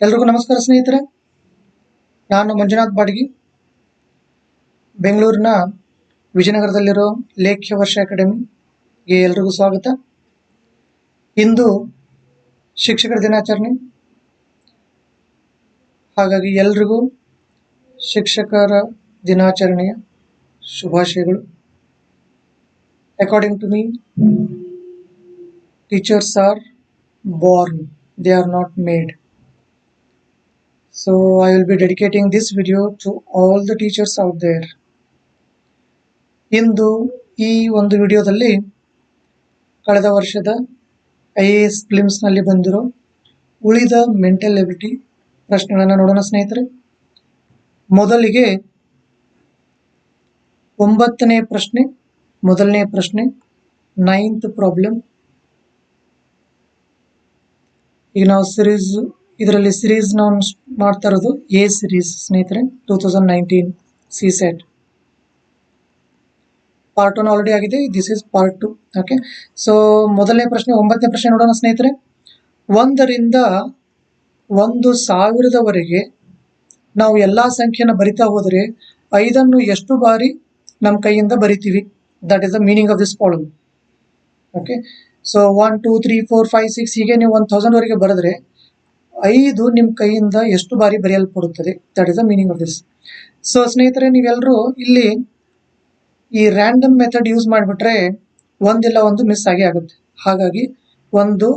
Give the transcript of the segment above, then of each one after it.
ಎಲ್ರಿಗೂ ನಮಸ್ಕಾರ ಸ್ನೇಹಿತರೆ. ನಾನು ಮಂಜುನಾಥ್ ಬಾಡ್ಗಿ, ಬೆಂಗಳೂರಿನ ವಿಜಯನಗರದಲ್ಲಿರೋ ಲೇಖ್ಯ ವರ್ಷ ಅಕಾಡೆಮಿಗೆ ಎಲ್ರಿಗೂ ಸ್ವಾಗತ. ಇಂದು ಶಿಕ್ಷಕರ ದಿನಾಚರಣೆ, ಹಾಗಾಗಿ ಎಲ್ರಿಗೂ ಶಿಕ್ಷಕರ ದಿನಾಚರಣೆಯ ಶುಭಾಶಯಗಳು. According to me, teachers are born, they are not made. So I will be dedicating this video to all the teachers out there. ಇಂದು ಈ ಒಂದು ವಿಡಿಯೋದಲ್ಲಿ ಕಳೆದ ವರ್ಷದ IAS ಫಿಲಿಮ್ಸ್ನಲ್ಲಿ ಬಂದಿರೋ ಉಳಿದ ಮೆಂಟಲ್ ಎಬಿಲಿಟಿ ಪ್ರಶ್ನೆಗಳನ್ನು ನೋಡೋಣ ಸ್ನೇಹಿತರೆ. ಮೊದಲಿಗೆ 9ನೇ ಪ್ರಶ್ನೆ, ಮೊದಲನೇ ಪ್ರಶ್ನೆ, 9th ಪ್ರಾಬ್ಲಮ್. ಈಗ ನಾವು ಇದರಲ್ಲಿ ಸಿರೀಸ್ ನಾವು ಮಾಡ್ತಾ ಇರೋದು ಎ ಸಿರೀಸ್ ಸ್ನೇಹಿತರೆ. 2019 CSET ಪಾರ್ಟ್ 1 ಆಲ್ರೆಡಿ ಆಗಿದೆ, this is part 2. Okay, so ಮೊದಲನೇ ಪ್ರಶ್ನೆ, 9ನೇ ಪ್ರಶ್ನೆ ನೋಡೋಣ ಸ್ನೇಹಿತರೆ. 1 ರಿಂದ 1000 ನಾವು ಎಲ್ಲಾ ಸಂಖ್ಯೆನ ಬರಿತಾ ಹೋದರೆ 5 ಎಷ್ಟು ಬಾರಿ ನಮ್ಮ ಕೈಯಿಂದ ಬರಿತೀವಿ? That is the meaning of this problem. Okay, so 1 2 3 4 5 6 ಹೀಗೆ ನೀವು 1000 ಬರೆದ್ರೆ 5 ನಿಮ್ಮ ಕೈಯಿಂದ ಎಷ್ಟು ಬಾರಿ ಬರೆಯಲ್ಪಡುತ್ತದೆ? That is the meaning of this. So ಸ್ನೇಹಿತರೆ, ನೀವೆಲ್ಲರೂ ಇಲ್ಲಿ ಈ ರ್ಯಾಂಡಮ್ ಮೆಥಡ್ ಯೂಸ್ ಮಾಡಿಬಿಟ್ರೆ ಒಂದಿಲ್ಲ ಒಂದು ಮಿಸ್ ಆಗೇ ಆಗುತ್ತೆ. ಹಾಗಾಗಿ ಒಂದು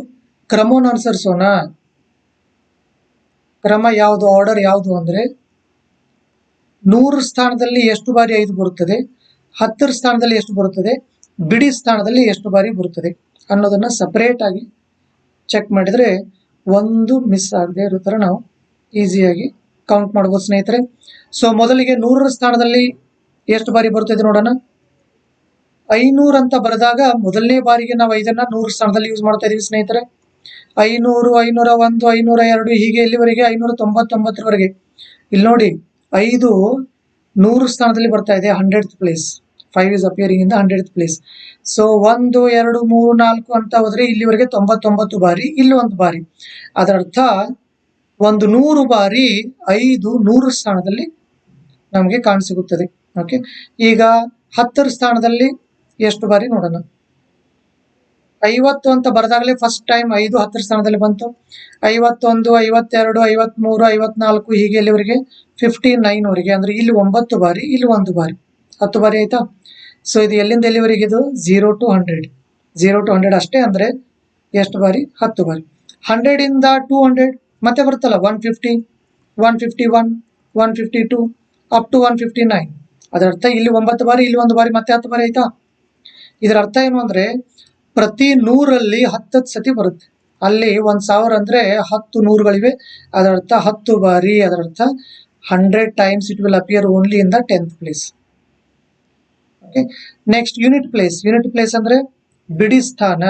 ಕ್ರಮವನ್ನು ಅನುಸರಿಸೋಣ. ಕ್ರಮ ಯಾವುದು, ಆರ್ಡರ್ ಯಾವುದು ಅಂದರೆ 100 ಸ್ಥಾನದಲ್ಲಿ ಎಷ್ಟು ಬಾರಿ 5 ಬರುತ್ತದೆ, 10 ಸ್ಥಾನದಲ್ಲಿ ಎಷ್ಟು ಬರುತ್ತದೆ, ಬಿಡಿ ಸ್ಥಾನದಲ್ಲಿ ಎಷ್ಟು ಬಾರಿ ಬರುತ್ತದೆ ಅನ್ನೋದನ್ನ ಸಪರೇಟ್ ಆಗಿ ಚೆಕ್ ಮಾಡಿದ್ರೆ ಒಂದು ಮಿಸ್ ಆಗದೆ ಇರೋ ಥರ ನಾವು ಈಸಿಯಾಗಿ ಕೌಂಟ್ ಮಾಡ್ಬೋದು ಸ್ನೇಹಿತರೆ. ಸೊ ಮೊದಲಿಗೆ 100ರ ಸ್ಥಾನದಲ್ಲಿ ಎಷ್ಟು ಬಾರಿ ಬರುತ್ತದೆ ನೋಡೋಣ. 500 ಅಂತ ಬರೆದಾಗ ಮೊದಲನೇ ಬಾರಿಗೆ ನಾವು 5ಅನ್ನ 100 ಸ್ಥಾನದಲ್ಲಿ ಯೂಸ್ ಮಾಡ್ತಾ ಇದೀವಿ ಸ್ನೇಹಿತರೆ. 500, 501, 502 ಹೀಗೆ ಎಲ್ಲಿವರೆಗೆ? 599ವರೆಗೆ. ಇಲ್ಲಿ ನೋಡಿ, 5 100 ಸ್ಥಾನದಲ್ಲಿ ಬರ್ತಾ ಇದೆ, 100th place. 5 is appearing in the 100th place. So 1 2 3 4 ಅಂತ ಹೋದ್ರೆ ಇಲ್ಲಿವರೆಗೆ 99 ಬಾರಿ, ಇಲ್ಲಿ ಒಂದು ಬಾರಿ. ಅದರ ಅರ್ಥ ಒಂದು 100 ಬಾರಿ 5 100 ಸ್ಥಾನದಲ್ಲಿ ನಮಗೆ ಕಾಣಸಿಗುತ್ತದೆ. ಓಕೆ, ಈಗ 10ರ ಸ್ಥಾನದಲ್ಲಿ ಎಷ್ಟು ಬಾರಿ ನೋಡೋಣ. 50 ಅಂತ ಬರೆದಾಗಲೇ ಫಸ್ಟ್ ಟೈಮ್ 5 10ರ ಸ್ಥಾನದಲ್ಲಿ ಬಂತು. 51, 52, 53, 54 ಹೀಗೆ ಎಲ್ಲಿವರೆಗೆ? 59ವರೆಗೆ. ಅಂದ್ರೆ ಇಲ್ಲಿ 9 ಬಾರಿ, ಇಲ್ಲಿ 1 ಬಾರಿ, 10 ಬಾರಿ ಆಯ್ತಾ. ಸೊ ಇದು ಎಲ್ಲಿಂದ ಎಲ್ಲಿವರೆಗೆ? ಇದು 0 to 100, 0 to 100 ಅಷ್ಟೇ. ಅಂದ್ರೆ ಎಷ್ಟು ಬಾರಿ? 10 ಬಾರಿ. 100 ಇಂದ 200 ಮತ್ತೆ ಬರುತ್ತಲ್ಲ, 150, 151, 152 ಅಪ್ ಟು 159. ಅದರ ಅರ್ಥ ಇಲ್ಲಿ 9 ಬಾರಿ, ಇಲ್ಲಿ 1 ಬಾರಿ, ಮತ್ತೆ 10 ಬಾರಿ ಆಯ್ತಾ. ಇದರ ಅರ್ಥ ಏನು ಅಂದ್ರೆ ಪ್ರತಿ 100ರಲ್ಲಿ 10 ಸತಿ ಬರುತ್ತೆ. ಅಲ್ಲಿ 1000 ಅಂದ್ರೆ 10 100ಗಳಿವೆ. ಅದರ ಅರ್ಥ 10 ಬಾರಿ. ಅದರ ಅರ್ಥ 100 times it will appear only in the 10th place. Okay, next unit place. Unit place ಅಂದ್ರೆ ಬಿಡಿ ಸ್ಥಾನ.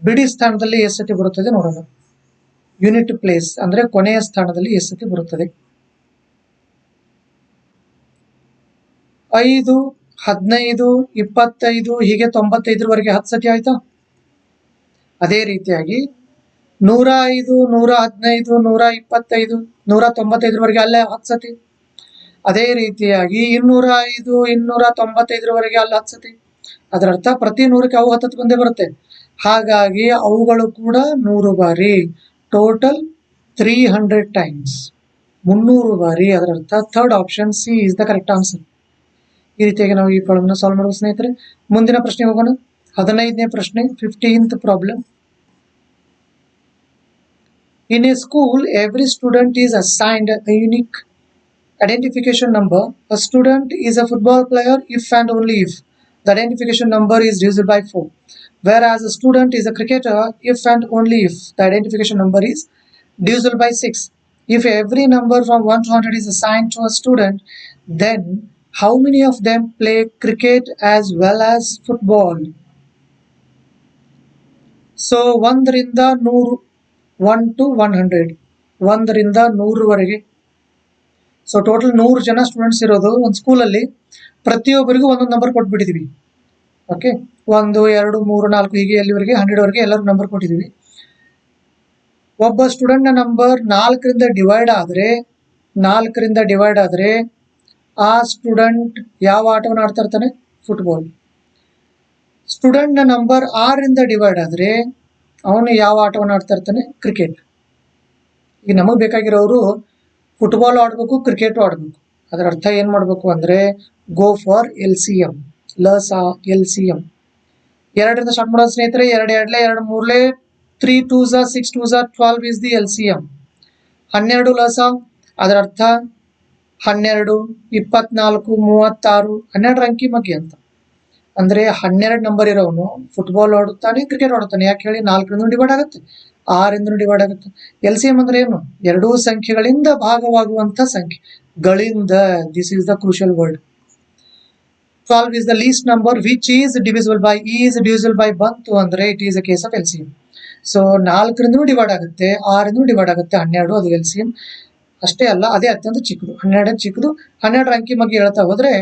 ಬಿಡಿ ಸ್ಥಾನದಲ್ಲಿ ಎಷ್ಟು ಸತಿ ಬರುತ್ತದೆ ನೋಡೋಣ. ಯೂನಿಟ್ ಪ್ಲೇಸ್ ಅಂದ್ರೆ ಕೊನೆಯ ಸ್ಥಾನದಲ್ಲಿ ಎಷ್ಟು ಸತಿ ಬರುತ್ತದೆ? 5, 15, 25 ಹೀಗೆ 95ವರೆಗೆ 10 ಸತಿ ಆಯ್ತಾ. ಅದೇ ರೀತಿಯಾಗಿ 105, 115, 125, 195ವರೆಗೆ ಅಲ್ಲೇ 10 ಸತಿ. ಅದೇ ರೀತಿಯಾಗಿ 205, 295ವರೆಗೆ ಅಲ್ಲಿ 10 ಸತಿ. ಅದರ ಅರ್ಥ ಪ್ರತಿ 100ಕ್ಕೆ ಅವು 10 ಬಂದೇ ಬರುತ್ತೆ. ಹಾಗಾಗಿ ಅವುಗಳು ಕೂಡ 100 ಬಾರಿ. ಟೋಟಲ್ 300 ಟೈಮ್ಸ್, 300 ಬಾರಿ. ಅದರ ಅರ್ಥ third option C is the correct answer. ಈ ರೀತಿಯಾಗಿ ನಾವು ಈ ಪ್ರಾಬ್ಲಮ್ ಸಾಲ್ವ್ ಮಾಡುವ ಸ್ನೇಹಿತರೆ. ಮುಂದಿನ ಪ್ರಶ್ನೆ ಹೋಗೋಣ. 15ನೇ ಪ್ರಶ್ನೆ, 15th problem. In a school every student is assigned a unique identification number. A student is a football player if and only if the identification number is divisible by 4, whereas a student is a cricketer if and only if the identification number is divisible by 6. If every number from 1 to 100 is assigned to a student, then how many of them play cricket as well as football? So 1 ರಿಂದ 100, 1 to 100, 1 ರಿಂದ 100ವರೆಗೆ. So total 100 ಜನ students ಇರೋದು ಒಂದು ಸ್ಕೂಲಲ್ಲಿ. ಪ್ರತಿಯೊಬ್ಬರಿಗೂ ಒಂದೊಂದು number ಕೊಟ್ಬಿಟ್ಟಿದೀವಿ. Okay, 1 2 3 4 ಹೀಗೆ ಎಲ್ಲಿವರೆಗೆ 100ವರೆಗೆ ಎಲ್ಲರೂ ನಂಬರ್ ಕೊಟ್ಟಿದ್ದೀವಿ. ಒಬ್ಬ ಸ್ಟೂಡೆಂಟ್ ನಂಬರ್ 4ರಿಂದ ಡಿವೈಡ್ ಆದ್ರೆ ಆ ಸ್ಟೂಡೆಂಟ್ ಯಾವ ಆಟವನ್ನು ಆಡ್ತಾ ಇರ್ತಾನೆ? ಫುಟ್ಬಾಲ್. ಸ್ಟೂಡೆಂಟ್ ನಂಬರ್ 6ರಿಂದ ಡಿವೈಡ್ ಆದ್ರೆ ಅವನು ಯಾವ ಆಟವನ್ನು ಆಡ್ತಾ ಇರ್ತಾನೆ? ಕ್ರಿಕೆಟ್. ಈಗ ನಮಗ್ ಬೇಕಾಗಿರೋರು ಫುಟ್ಬಾಲ್ ಆಡ್ಬೇಕು, ಕ್ರಿಕೆಟ್ ಆಡ್ಬೇಕು. ಅದರ ಅರ್ಥ ಏನ್ ಮಾಡ್ಬೇಕು ಅಂದ್ರೆ ಗೋ ಫಾರ್ LCM, LCM. 2ರಿಂದ ಸ್ಟಾರ್ಟ್ ಮಾಡೋದು ಸ್ನೇಹಿತರೆ. 2 2 2 3 3 2s 6 2s 12 is the LCM. 12 ಲಸ, ಅದರ ಅರ್ಥ 12, 24, 36, 12 ಅಂಕಿ ಮಗ್ಗಿ ಅಂತ. ಅಂದ್ರೆ 12 ನಂಬರ್ ಇರೋನು ಫುಟ್ಬಾಲ್ ಆಡುತ್ತಾನೆ, ಕ್ರಿಕೆಟ್ ಆಡುತ್ತಾನೆ. ಯಾಕೆ ಹೇಳಿ? 4ರಿಂದ ಡಿವೈಡ್ ಆಗುತ್ತೆ, 6ರಿಂದ ಡಿವೈಡ್ ಆಗುತ್ತೆ. LCM ಅಂದ್ರೆ ಏನು? ಎರಡೂ ಸಂಖ್ಯೆಗಳಿಂದ ಭಾಗವಾಗುವಂತ ಸಂಖ್ಯೆ ಗಳಿಂದ. This is the crucial word. 12 is the least number which is divisible by ಬಂತು ಅಂದ್ರೆ it is a case of LCM. So 4ರಿಂದ ಡಿವೈಡ್ ಆಗುತ್ತೆ, 6ರಿಂದ ಡಿವೈಡ್ ಆಗುತ್ತೆ, 12 ಅದು LCM. ಅಷ್ಟೇ ಅಲ್ಲ, ಅದೇ ಅತ್ಯಂತ ಚಿಕ್ಕದು. 12 ಚಿಕ್ಕದು. 12 ಅಂಕಿ ಮಗ್ಗಿ ಹೇಳ್ತಾ ಹೋದ್ರೆ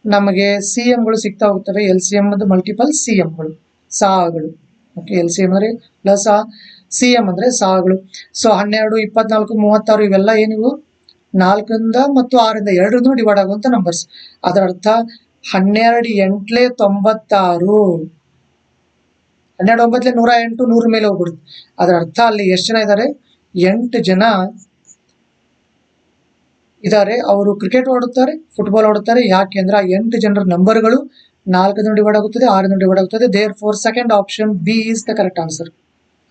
ನಮಗೆ CMಗಳು ಸಿಗ್ತಾ ಹೋಗ್ತವೆ. LCM ಮಲ್ಟಿಪಲ್ CMಗಳು, ಸಾಗಳು. ಓಕೆ, LCM ಅಂದ್ರೆ ಲಸ, CM ಅಂದ್ರೆ ಸಾಗಳು. ಸೊ 12, 24, 36 ಇವೆಲ್ಲ ಏನಿವು? 4ರಿಂದ ಮತ್ತು 6ರಿಂದ 2ರಿಂದ ಡಿವೈಡ್ ಆಗುವಂತ ನಂಬರ್ಸ್. ಅದರ ಅರ್ಥ 12 8 96, 12 9 108, 100 ಮೇಲೆ ಹೋಗ್ಬಿಡುತ್ತೆ. ಅದರ ಅರ್ಥ ಅಲ್ಲಿ ಎಷ್ಟು ಜನ ಇದ್ದಾರೆ? 8 ಜನ ಇದ್ದಾರೆ. ಅವರು ಕ್ರಿಕೆಟ್ ಆಡುತ್ತಾರೆ, ಫುಟ್ಬಾಲ್ ಆಡುತ್ತಾರೆ. ಯಾಕೆ ಅಂದ್ರೆ ಆ 8 ಜನರ ನಂಬರ್ಗಳು 4ರಿಂದ ಡಿವೈಡ್ ಆಗುತ್ತದೆ, 6ರಿಂದ ಡಿವೈಡ್ ಆಗುತ್ತದೆ. Therefore second option B is the correct answer.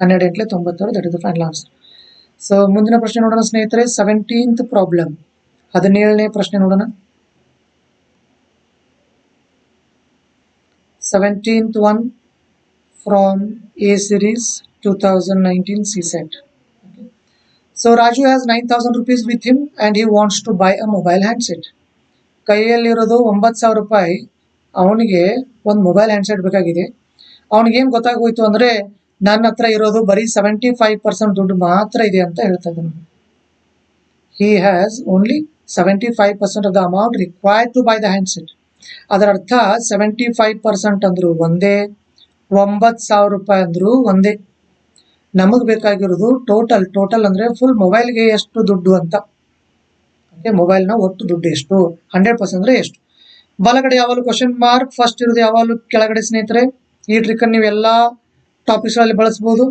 12 8 96, that is the final answer. So ಮುಂದಿನ ಪ್ರಶ್ನೆ ನೋಡೋಣ ಸ್ನೇಹಿತರೆ. 17th ಪ್ರಾಬ್ಲಮ್, 17ನೇ ಪ್ರಶ್ನೆ ನೋಡೋಣ. 17th one from A series 2019 CSET. Okay. So Raju has 9,000 rupees with him and he wants to buy a mobile handset. ಕೈಯಲ್ಲಿರೋದು 9,000 ರೂಪಾಯಿ. ಅವನಿಗೆ ಒಂದು mobile handset ಬೇಕಾಗಿದೆ. ಅವನಿಗೇನು ಗೊತ್ತಾಗೋಯ್ತು ಅಂದ್ರೆ ನನ್ನ ಹತ್ರ ಇರೋದು ಬರೀ 75% ದುಡ್ಡು ಮಾತ್ರ ಇದೆ ಅಂತ ಹೇಳ್ತಾ ಇದ್ದಾನೆ. He has only 75% of the amount required to buy the handset. ಅದರ ಅರ್ಥ 75% ಅಂದ್ರು ಒಂದೇ, 9,000 ರೂಪಾಯಿ ಅಂದ್ರು ಒಂದೇ. ನಮಗ್ ಬೇಕಾಗಿರೋದು ಟೋಟಲ್ ಅಂದ್ರೆ ಫುಲ್ ಮೊಬೈಲ್ಗೆ ಎಷ್ಟು ದುಡ್ಡು ಅಂತ. ಮೊಬೈಲ್ನ ಒಟ್ಟು ದುಡ್ಡು ಎಷ್ಟು, 100% ಅಂದ್ರೆ ಎಷ್ಟು. ಬಲಗಡೆ ಯಾವಾಗಲೂ ಕ್ವಶನ್ ಮಾರ್ಕ್, ಫಸ್ಟ್ ಇರೋದು ಯಾವಾಗಲೂ ಕೆಳಗಡೆ ಸ್ನೇಹಿತರೆ. ಈ ಟ್ರಿಕ್ ಅನ್ನು ನೀವು ಎಲ್ಲಾ ಟಾಪಿಕ್ಸ್ ಗಳಲ್ಲಿ ಬಳಸಬಹುದು.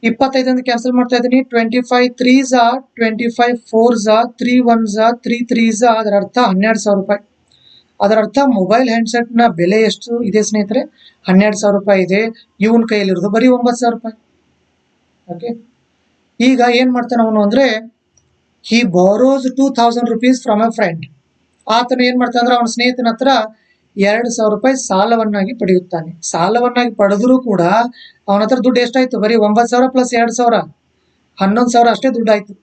25 ಅಂತ ಕ್ಯಾನ್ಸಲ್ ಮಾಡ್ತಾ ಇದ್ದೀನಿ. 25 3s 25 4s 3 1s 3 3s, ಅದರ ಅರ್ಥ 12,000 ರೂಪಾಯಿ. ಅದರ ಅರ್ಥ ಮೊಬೈಲ್ ಹ್ಯಾಂಡ್ಸೆಟ್ ನ ಬೆಲೆ ಎಷ್ಟು ಇದೆ ಸ್ನೇಹಿತರೆ? 12,000 ರೂಪಾಯಿ ಇದೆ. ಇವನ್ ಕೈಯಲ್ಲಿರೋದು ಬರೀ 9,000 ರೂಪಾಯಿ. ಓಕೆ, ಈಗ ಏನ್ ಮಾಡ್ತಾನೆ ಅವನು ಅಂದ್ರೆ he borrows 2,000 rupees from a friend. ಆತನು ಏನ್ ಮಾಡ್ತಾನೆ ಅಂದ್ರೆ ಅವನ ಸ್ನೇಹಿತನ ಹತ್ರ 2,000 ರೂಪಾಯಿ ಸಾಲವನ್ನಾಗಿ ಪಡೆಯುತ್ತಾನೆ. ಸಾಲವನ್ನಾಗಿ ಪಡೆದ್ರು ಕೂಡ ಅವನ ಹತ್ರ ದುಡ್ಡು ಎಷ್ಟಾಯ್ತು? ಬರೀ 9,000 ಪ್ಲಸ್ 2,000, 11,000 ಅಷ್ಟೇ ದುಡ್ಡು ಆಯ್ತು.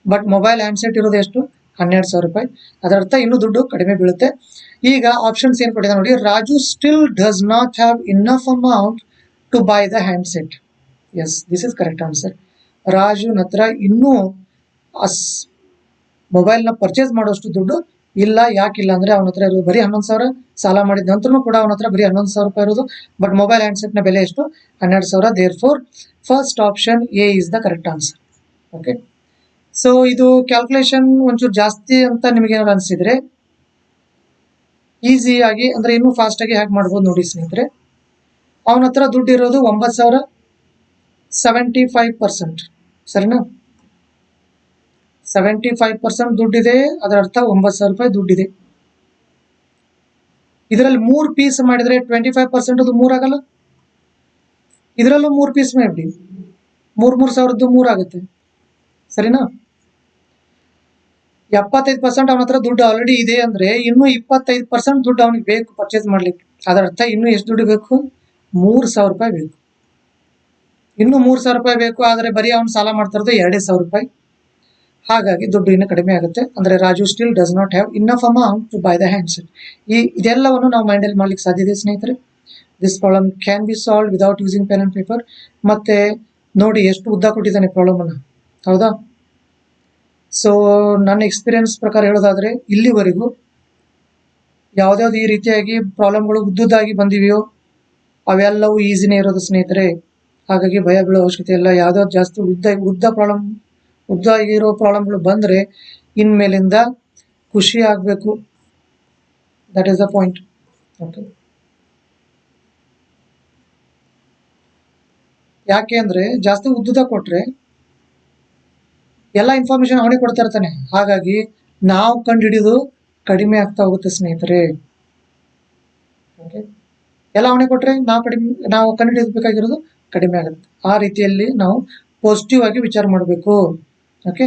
ಬಟ್ ಮೊಬೈಲ್ ಹ್ಯಾಂಡ್ಸೆಟ್ ಇರೋದು ಎಷ್ಟು? 12,000 ರೂಪಾಯಿ. ಅದರರ್ಥ ಇನ್ನೂ ದುಡ್ಡು ಕಡಿಮೆ ಬೀಳುತ್ತೆ. ಈಗ ಆಪ್ಷನ್ಸ್ ಏನ್ ಕೊಟ್ಟಿದೆ ನೋಡಿ. Raju still does not have enough amount to buy the handset. Yes, this is correct answer. ರಾಜುನ ಹತ್ರ ಇನ್ನೂ ಮೊಬೈಲ್ನ ಪರ್ಚೇಸ್ ಮಾಡೋಷ್ಟು ದುಡ್ಡು ಇಲ್ಲ. ಯಾಕಿಲ್ಲ ಅಂದ್ರೆ ಅವನ ಹತ್ರ ಇರೋದು ಬರೀ 11,000. ಸಾಲ ಮಾಡಿದ ನಂತರ ಕೂಡ ಅವನ ಹತ್ರ ಬರೀ 11,000 ರೂಪಾಯಿ ಇರೋದು. ಬಟ್ ಮೊಬೈಲ್ ಹ್ಯಾಂಡ್ಸೆಟ್ ನ ಬೆಲೆ ಎಷ್ಟು? 12,000. Therefore first option A is the correct answer. Okay, so ಇದು ಕ್ಯಾಲ್ಕುಲೇಷನ್ ಒಂಚೂರು ಜಾಸ್ತಿ ಅಂತ ನಿಮಗೆ ಏನಾದ್ರು ಅನಿಸಿದ್ರೆ ಈಸಿಯಾಗಿ ಅಂದ್ರೆ ಇನ್ನೂ ಫಾಸ್ಟ್ ಆಗಿ ಹ್ಯಾಕ್ ಮಾಡ್ಬೋದು ನೋಡಿ ಸ್ನೇಹಿತರೆ. ಅವನ ಹತ್ರ ದುಡ್ಡು ಇರೋದು 9,000, 75%. ಸರಿನಾ? 75% ದುಡ್ಡಿದೆ, ಅದರ ಅರ್ಥ 9,000 ರೂಪಾಯಿ ದುಡ್ಡಿದೆ. ಇದರಲ್ಲಿ 3 ಪೀಸ್ ಮಾಡಿದ್ರೆ 25% ಅದು 3 ಆಗಲ್ಲ. ಇದರಲ್ಲೂ 3 ಪೀಸ್ ಮಾಡಿ 3,000 3 ಆಗುತ್ತೆ. ಸರಿನಾ? 75% ಅವನ ಹತ್ರ ದುಡ್ಡು ಆಲ್ರೆಡಿ ಇದೆ ಅಂದ್ರೆ ಇನ್ನು 25% ದುಡ್ಡು ಅವನಿಗೆ ಬೇಕು ಪರ್ಚೇಸ್ ಮಾಡ್ಲಿಕ್ಕೆ. ಅದರ ಅರ್ಥ ಇನ್ನು ಎಷ್ಟು ದುಡ್ಡು ಬೇಕು? 3,000 ರೂಪಾಯಿ ಬೇಕು. ಇನ್ನು 3,000 ರೂಪಾಯಿ ಬೇಕು. ಆದ್ರೆ ಬರೀ ಅವನು ಸಾಲ ಮಾಡ್ತಾ ಇರೋದು 2,000 ರೂಪಾಯಿ. ಹಾಗಾಗಿ ದುಡ್ಡು ಇನ್ನು ಕಡಿಮೆ ಆಗುತ್ತೆ. ಅಂದ್ರೆ Raju still does not have enough amount to buy the handset. ಇದೆಲ್ಲವನ್ನು ನಾವು ಮೈಂಡ್ ಅಲ್ಲಿ ಮಾಡ್ಲಿಕ್ಕೆ ಸಾಧ್ಯ ಇದೆ ಸ್ನೇಹಿತರೆ. This problem can be solve without using pen and paper. ಮತ್ತೆ ನೋಡಿ ಎಷ್ಟು ಉದ್ದ ಕೊಟ್ಟಿದ್ದಾನೆ ಪ್ರಾಬ್ಲಮ್ ಅನ್ನ, ಹೌದಾ? ಸೊ ನನ್ನ ಎಕ್ಸ್ಪೀರಿಯನ್ಸ್ ಪ್ರಕಾರ ಹೇಳೋದಾದ್ರೆ ಇಲ್ಲಿವರೆಗೂ ಯಾವ್ದಾವ್ದು ಈ ರೀತಿಯಾಗಿ ಪ್ರಾಬ್ಲಮ್ಗಳು ಉದ್ದುದ್ದಾಗಿ ಬಂದಿವೆಯೋ ಅವೆಲ್ಲವೂ ಈಸಿನೇ ಇರೋದು ಸ್ನೇಹಿತರೆ. ಹಾಗಾಗಿ ಭಯ ಬೀಳೋ ಅವಶ್ಯಕತೆ ಇಲ್ಲ. ಯಾವ್ದಾದ್ರು ಜಾಸ್ತಿ ಉದ್ದ ಇರೋ ಪ್ರಾಬ್ಲಮ್ಗಳು ಬಂದ್ರೆ ಇನ್ಮೇಲಿಂದ ಖುಷಿ ಆಗ್ಬೇಕು. That is the point. Okay, ಯಾಕೆ ಅಂದ್ರೆ ಜಾಸ್ತಿ ಉದ್ದುದ ಕೊಟ್ರೆ ಎಲ್ಲ ಇನ್ಫಾರ್ಮೇಶನ್ ಅವನಿಗೆ ಕೊಡ್ತಾ ಇರ್ತಾನೆ. ಹಾಗಾಗಿ ನಾವು ಕಂಡು ಹಿಡಿದು ಕಡಿಮೆ ಆಗ್ತಾ ಹೋಗುತ್ತೆ ಸ್ನೇಹಿತರೆ. ಓಕೆ, ಎಲ್ಲ ಅವನಿಗೆ ಕೊಟ್ರೆ ನಾವು ಕಂಡು ಹಿಡಿಯಬೇಕಾಗಿರೋದು ಕಡಿಮೆ ಆಗುತ್ತೆ. ಆ ರೀತಿಯಲ್ಲಿ ನಾವು ಪಾಸಿಟಿವ್ ಆಗಿ ವಿಚಾರ ಮಾಡಬೇಕು. ಓಕೆ,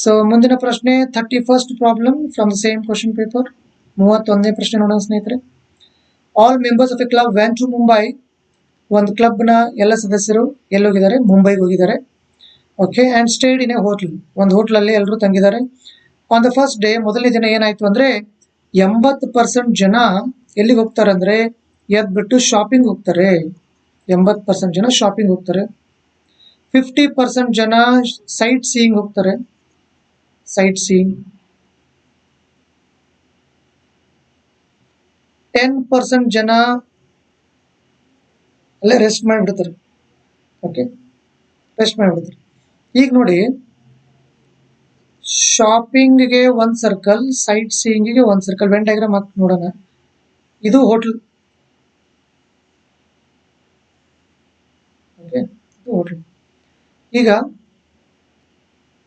ಸೊ ಮುಂದಿನ ಪ್ರಶ್ನೆ 31st problem from the same question paper. 31ನೇ ಪ್ರಶ್ನೆ ನೋಡೋಣ ಸ್ನೇಹಿತರೆ. All members of a club went to Mumbai. ಒಂದು ಕ್ಲಬ್ನ ಎಲ್ಲ ಸದಸ್ಯರು ಹೋಗಿದ್ದಾರೆ? ಮುಂಬೈಗೆ ಹೋಗಿದ್ದಾರೆ. Okay, and stayed in a hotel. ಒಂದು ಹೋಟ್ಲಲ್ಲಿ ಎಲ್ಲರೂ ತಂಗಿದ್ದಾರೆ. ಆನ್ ದ ಫಸ್ಟ್ ಡೇ, ಮೊದಲನೇ ದಿನ ಏನಾಯ್ತು ಅಂದ್ರೆ 80% ಜನ ಎಲ್ಲಿಗೆ ಹೋಗ್ತಾರೆ ಅಂದ್ರೆ ಎದ್ಬಿಟ್ಟು ಶಾಪಿಂಗ್ ಹೋಗ್ತಾರೆ. 80% ಜನ ಶಾಪಿಂಗ್ ಹೋಗ್ತಾರೆ. 50% ಜನ ಸೈಟ್ ಸೀಯಿಂಗ್ ಹೋಗ್ತಾರೆ. Site seeing. 10% ಜನ ಅಲ್ಲೇ ರೆಸ್ಟ್ ಮಾಡಿಬಿಡ್ತಾರೆ. ಓಕೆ, ರೆಸ್ಟ್ ಮಾಡಿಬಿಡ್ತಾರೆ. ಈಗ ನೋಡಿ, ಶಾಪಿಂಗ್ಗೆ ಒಂದು ಸರ್ಕಲ್, ಸೈಟ್ ಸೀಯಿಂಗಿಗೆ ಒಂದು ಸರ್ಕಲ್. ವೆನ್ ಡಯಾಗ್ರಾಮ್ ಹಾಕಿ ನೋಡೋಣ. ಇದು ಹೋಟೆಲ್. ಓಕೆ, ಇದು ಹೋಟೆಲ್. ಈಗ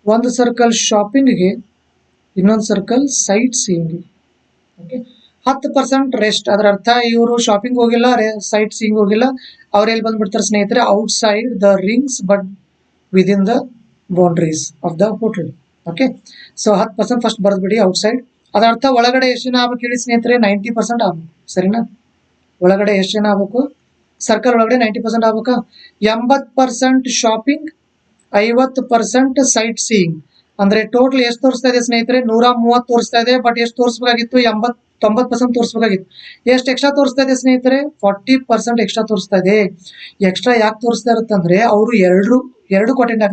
ಒಂದು ಸರ್ಕಲ್ ಶಾಪಿಂಗ್ಗೆ, ಇನ್ನೊಂದು circle site seeing. Okay, 10% rest. ಅದರ ಅರ್ಥ ಇವರು ಶಾಪಿಂಗ್ ಹೋಗಿಲ್ಲ, ಸೈಟ್ ಸೀಯಿಂಗ್ ಹೋಗಿಲ್ಲ. ಅವ್ರೆಲ್ಲಿ ಬಂದ್ಬಿಡ್ತಾರೆ ಸ್ನೇಹಿತರೆ? Outside the rings but within the boundaries of the hotel. Okay, so 10% first ಬರೆದ್ಬಿಡಿ ಔಟ್ಸೈಡ್. ಅದರ ಅರ್ಥ ಒಳಗಡೆ ಎಷ್ಟು ಜನ ಆಗ್ಬೇಕು ಹೇಳಿ ಸ್ನೇಹಿತರೆ? 90% ಆಗ್ಬೇಕು. ಸರಿನಾ? ಒಳಗಡೆ ಎಷ್ಟು ಜನ ಆಗ್ಬೇಕು? ಸರ್ಕಲ್ ಒಳಗಡೆ 90% ಆಗ್ಬೇಕಾ? 80% ಶಾಪಿಂಗ್, 50% ಸೈಟ್ ಸೀಯಿಂಗ್. ಅಂದ್ರೆ ಟೋಟಲ್ ಎಷ್ಟು ತೋರಿಸ್ತಾ ಇದೆ ಸ್ನೇಹಿತರೆ? 130 ತೋರಿಸ್ತಾ ಇದೆ. ಬಟ್ ಎಷ್ಟು ತೋರಿಸ್ಬೇಕಾಗಿತ್ತು? 90% ತೋರಿಸ್ಬೇಕಾಗಿತ್ತು. ಎಷ್ಟು ಎಕ್ಸ್ಟ್ರಾ ತೋರಿಸ್ತಾ ಇದೆ ಸ್ನೇಹಿತರೆ? 40% ಎಕ್ಸ್ಟ್ರಾ ತೋರಿಸ್ತಾ ಇದೆ. ಎಕ್ಸ್ಟ್ರಾ ಯಾಕೆ ತೋರಿಸ್ತಾ ಇರುತ್ತೆ ಅಂದ್ರೆ ಅವರು ಎರಡು ಅಟೆಂಡ್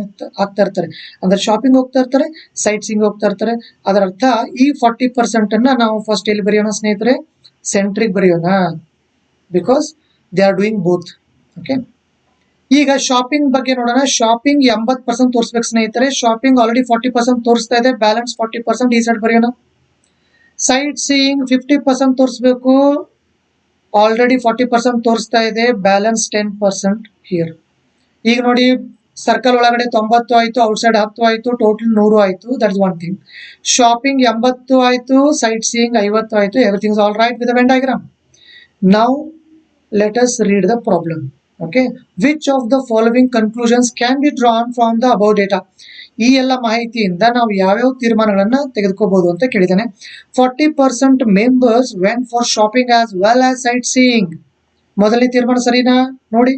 ಆಗ್ತಾ ಇರ್ತಾರೆ. ಅಂದ್ರೆ ಶಾಪಿಂಗ್ ಹೋಗ್ತಾ ಇರ್ತಾರೆ, ಸೈಟ್ ಸೀಯಿಂಗ್ ಹೋಗ್ತಾ ಇರ್ತಾರೆ. ಅದರ ಅರ್ಥ ಈ 40% ಅನ್ನ ನಾವು ಫಸ್ಟ್ ಎಲ್ಲಿ ಬರೆಯೋಣ ಸ್ನೇಹಿತರೆ? ಸೆಂಟ್ರಿಗೆ ಬರೆಯೋಣ. Because they are doing both. Okay, ಈಗ ಶಾಪಿಂಗ್ ಬಗ್ಗೆ ನೋಡೋಣ. ಶಾಪಿಂಗ್ 80% ತೋರಿಸ್ಬೇಕು ಸ್ನೇಹಿತರೆ. ಶಾಪಿಂಗ್ ಆಲ್ರೆಡಿ 40% ತೋರಿಸ್ತಾ ಇದೆ. ಬ್ಯಾಲೆನ್ಸ್ 40% ಈ ಸೈಡ್ ಬರೆಯೋಣ. ಸೈಟ್ ಸೀಯಿಂಗ್ 50% ತೋರಿಸ್ಬೇಕು. ಆಲ್ರೆಡಿ 40% ತೋರಿಸ್ತಾ ಇದೆ. Balance 10% here. ಈಗ ನೋಡಿ, ಸರ್ಕಲ್ ಒಳಗಡೆ 90 ಆಯ್ತು, ಔಟ್ಸೈಡ್ 10 ಆಯ್ತು, ಟೋಟಲ್ 100 ಆಯ್ತು. That is one thing. Shopping 80 ಆಯ್ತು, ಸೈಟ್ ಸೀಯಿಂಗ್ 50 ಆಯ್ತು. Everything is all right with the when diagram. Now let us read the problem. Okay, which of the following conclusions can be drawn from the above data? ಈ ಎಲ್ಲ ಮಾಹಿತಿಯಿಂದ ನಾವು ಯಾವ್ಯಾವ ತೀರ್ಮಾನಗಳನ್ನ ತೆಗೆದುಕೋಬಹುದು ಅಂತ ಕೇಳಿದಾನೆ. 40% members went for shopping as well as site seeing. ಮೊದಲನೇ ತೀರ್ಮಾನ ಸರಿನಾ? ನೋಡಿ,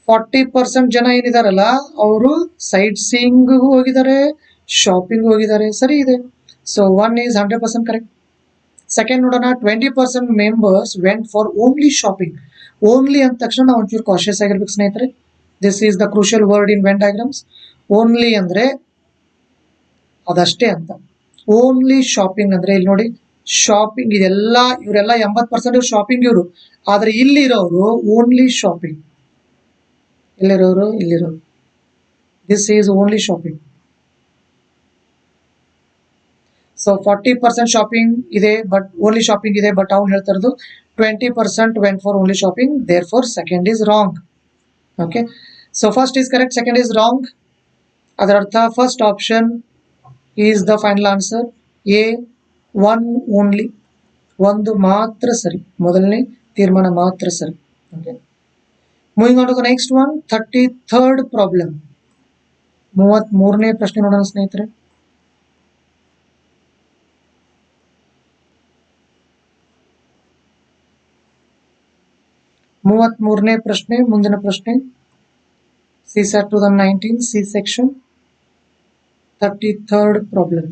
40% ಜನ ಏನಿದಾರಲ್ಲ ಅವರು ಸೈಟ್ ಸೀಯಿಂಗ್ ಹೋಗಿದ್ದಾರೆ, ಶಾಪಿಂಗ್ ಹೋಗಿದ್ದಾರೆ. ಸರಿ ಇದೆ. So 1 is 100% correct. ಸೆಕೆಂಡ್ ನೋಡೋಣ. 20% members vent for only shopping. Only ಅಂದ ತಕ್ಷಣ ನಾವು ಒಂಚೂರು ಕಾಶಿಯಸ್ ಆಗಿರ್ಬೇಕು ಸ್ನೇಹಿತರೆ. This is the crucial word in when diagrams. Only ಅಂದ್ರೆ ಅದಷ್ಟೇ ಅಂತ. ಓನ್ಲಿ ಶಾಪಿಂಗ್ ಅಂದ್ರೆ ಇಲ್ಲಿ ನೋಡಿ, ಶಾಪಿಂಗ್ ಇದೆಲ್ಲ ಇವರೆಲ್ಲ 80% ಶಾಪಿಂಗ್ ಇವರು. ಆದ್ರೆ ಇಲ್ಲಿರೋರು ಓನ್ಲಿ ಶಾಪಿಂಗ್. ಇಲ್ಲಿರೋರು this is only shopping. So 40% shopping ಇದೆ, ಬಟ್ ಓನ್ಲಿ ಶಾಪಿಂಗ್ ಇದೆ. ಬಟ್ ಅವ್ನು ಹೇಳ್ತಾ ಇರೋದು 20% went for only shopping. Therefore second is wrong. Okay, so first is correct, second is wrong. ಅದರ ಅರ್ಥ first option is the final answer. A, one only, ಒಂದು ಮಾತ್ರ ಸರಿ. ಮೊದಲನೇ ತೀರ್ಮಾನ ಮಾತ್ರ ಸರಿ. Okay, moving on to the next one. 33rd problem. 33ನೇ ಪ್ರಶ್ನೆ ನೋಡೋಣ ಸ್ನೇಹಿತರೆ. ಮೂವತ್ಮೂರನೇ ಪ್ರಶ್ನೆ, ಮುಂದಿನ ಪ್ರಶ್ನೆ. CSAT 2019 C section. 33rd problem.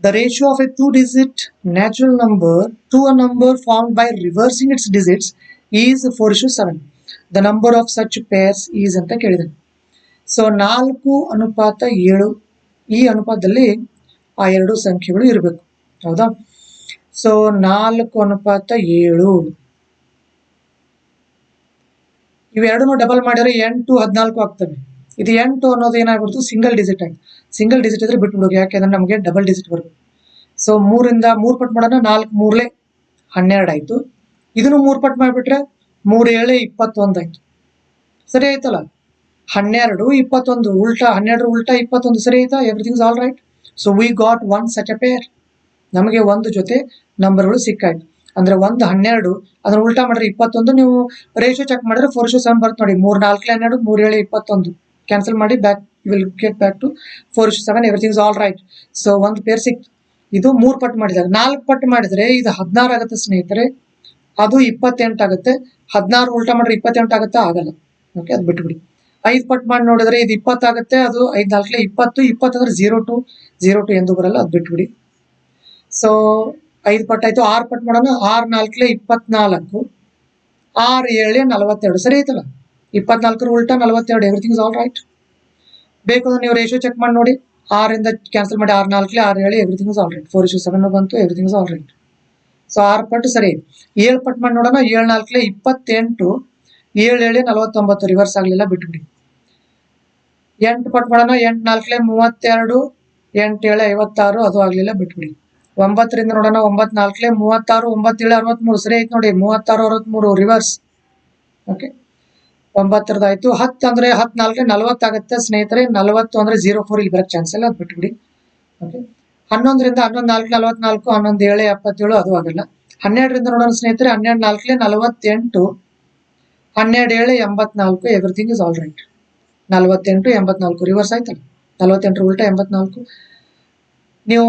The ratio of a 2-digit natural number to a number formed by reversing its digits is 4:7. The number of such pairs is ಅಂತ ಕೇಳಿದೆ. So 4:7 ಈ ಅನುಪಾತದಲ್ಲಿ ಆ ಎರಡು ಸಂಖ್ಯೆಗಳು ಇರಬೇಕು. ಹೌದಾ? ಸೊ 4:7. ಇವೆರಡನ್ನು ಡಬಲ್ ಮಾಡಿದ್ರೆ 8, 14 ಆಗ್ತವೆ. ಇದು 8 ಅನ್ನೋದು ಏನಾಗ್ಬಿಡ್ತು, ಸಿಂಗಲ್ ಡಿಜಿಟ್ ಆಯ್ತು. ಸಿಂಗಲ್ ಡಿಜಿಟ್ ಇದ್ರೆ ಬಿಟ್ಬಿಡೋದು, ಯಾಕೆಂದ್ರೆ ನಮಗೆ ಡಬಲ್ ಡಿಜಿಟ್ ಬರುತ್ತೆ. ಸೊ 3 ಪಟ್ಟು ಮಾಡೋಣ, 4 3 12 ಆಯ್ತು. ಇದನ್ನು 3 ಪಟ್ಟು ಮಾಡಿಬಿಟ್ರೆ 3 7 21 ಆಯ್ತು. ಸರಿ ಆಯ್ತಲ್ಲ. 12 21 ಉಲ್ಟಾ, 12 ಉಲ್ಟಾ 21 ಸರಿ ಆಯ್ತಾ? Everything is all right. So we got one such a peer. ನಮಗೆ ಒಂದು ಜೊತೆ ನಂಬರ್ಗಳು ಸಿಕ್ಕಾಯ್ತು. ಅಂದ್ರೆ 1 12 ಅದನ್ನ ಉಲ್ಟಾ ಮಾಡಿದ್ರೆ 21. ನೀವು ರೇಷಿಯೋ ಚೆಕ್ ಮಾಡಿದ್ರೆ 4:7 ಬರುತ್ತೆ ನೋಡಿ. 3 4 12 3 7 21 ಕ್ಯಾನ್ಸಲ್ ಮಾಡಿ back will get back to 4:7. Everything is all right. So ಒಂದು ಪೇರ್ ಸಿಕ್ತು. ಇದು 3 ಪಟ್ಟು ಮಾಡಿದಾಗ. 4 ಪಟ್ಟು ಮಾಡಿದ್ರೆ ಇದು 16 ಆಗುತ್ತೆ ಸ್ನೇಹಿತರೆ. ಅದು 28 ಆಗುತ್ತೆ. 16 ಉಲ್ಟಾ ಮಾಡಿದ್ರೆ 28 ಆಗುತ್ತಾ? ಆಗಲ್ಲ. ಓಕೆ, ಅದು ಬಿಟ್ಬಿಡಿ. 5 ಪಟ್ಟು ಮಾಡಿ ನೋಡಿದ್ರೆ ಇದು 20 ಆಗುತ್ತೆ. ಅದು 5 4 20. 20 ಅಂದ್ರೆ 0 2 ಎಂದು ಬರಲ್ಲ, ಅದು ಬಿಟ್ಬಿಡಿ. ಸೊ 5 ಪಟ್ಟು ಆಯ್ತು. 6 ಪಟ್ಟು ಮಾಡೋಣ. 6 4 24. 6 7 42 ಸರಿ ಆಯ್ತಲ್ಲ. 24 ಉಲ್ಟಾ 42. Everything is all right. ಬೇಕಾದ್ರೆ ನೀವು ರೇಷಿಯೋ ಚೆಕ್ ಮಾಡಿ ನೋಡಿ. 6 ಇಂದ ಕ್ಯಾನ್ಸಲ್ ಮಾಡಿ 6 4 6 7. Everything is all right. 4:7 ಬಂತು. Everything is all right. So 6 ಪಟ್ಟು ಸರಿ. 7 ಪಟ್ಟು ಮಾಡಿ ನೋಡೋಣ. 7 4 28. 7 7 49. ರಿವರ್ಸ್ ಆಗಲಿಲ್ಲ, ಬಿಟ್ಬಿಡಿ. 8 ಪಟ್ಟು ಮಾಡೋಣ. 8 4 32. 8 7 56. ಅದು ಆಗಲಿಲ್ಲ, ಬಿಟ್ಬಿಡಿ. 9 ರಿಂದ ನೋಡೋಣ. 9 4 36. 9 7 63 ಸರಿ ಆಯ್ತು ನೋಡಿ. 36 63 ರಿವರ್ಸ್. ಓಕೆ, 9 ಆಯ್ತು. 10 ಅಂದ್ರೆ 10 4 40 ಆಗುತ್ತೆ ಸ್ನೇಹಿತರೆ. 40 ಅಂದ್ರೆ 04 ಇಲ್ಲಿ ಬರಕ್ಕೆ ಚಾನ್ಸ್ ಇಲ್ಲ, ಅದು ಬಿಟ್ಬಿಡಿ. ಓಕೆ, 11 ರಿಂದ 11 4 44. 11 7 77. ಅದು ಆಗಲ್ಲ. 12 ರಿಂದ ನೋಡೋಣ ಸ್ನೇಹಿತರೆ. 12 4 48. 12 7 84. Everything is all right. 48 84 reverse ಆಯ್ತಲ್ಲ. 48 ಉಲ್ಟಾ 84. ನೀವು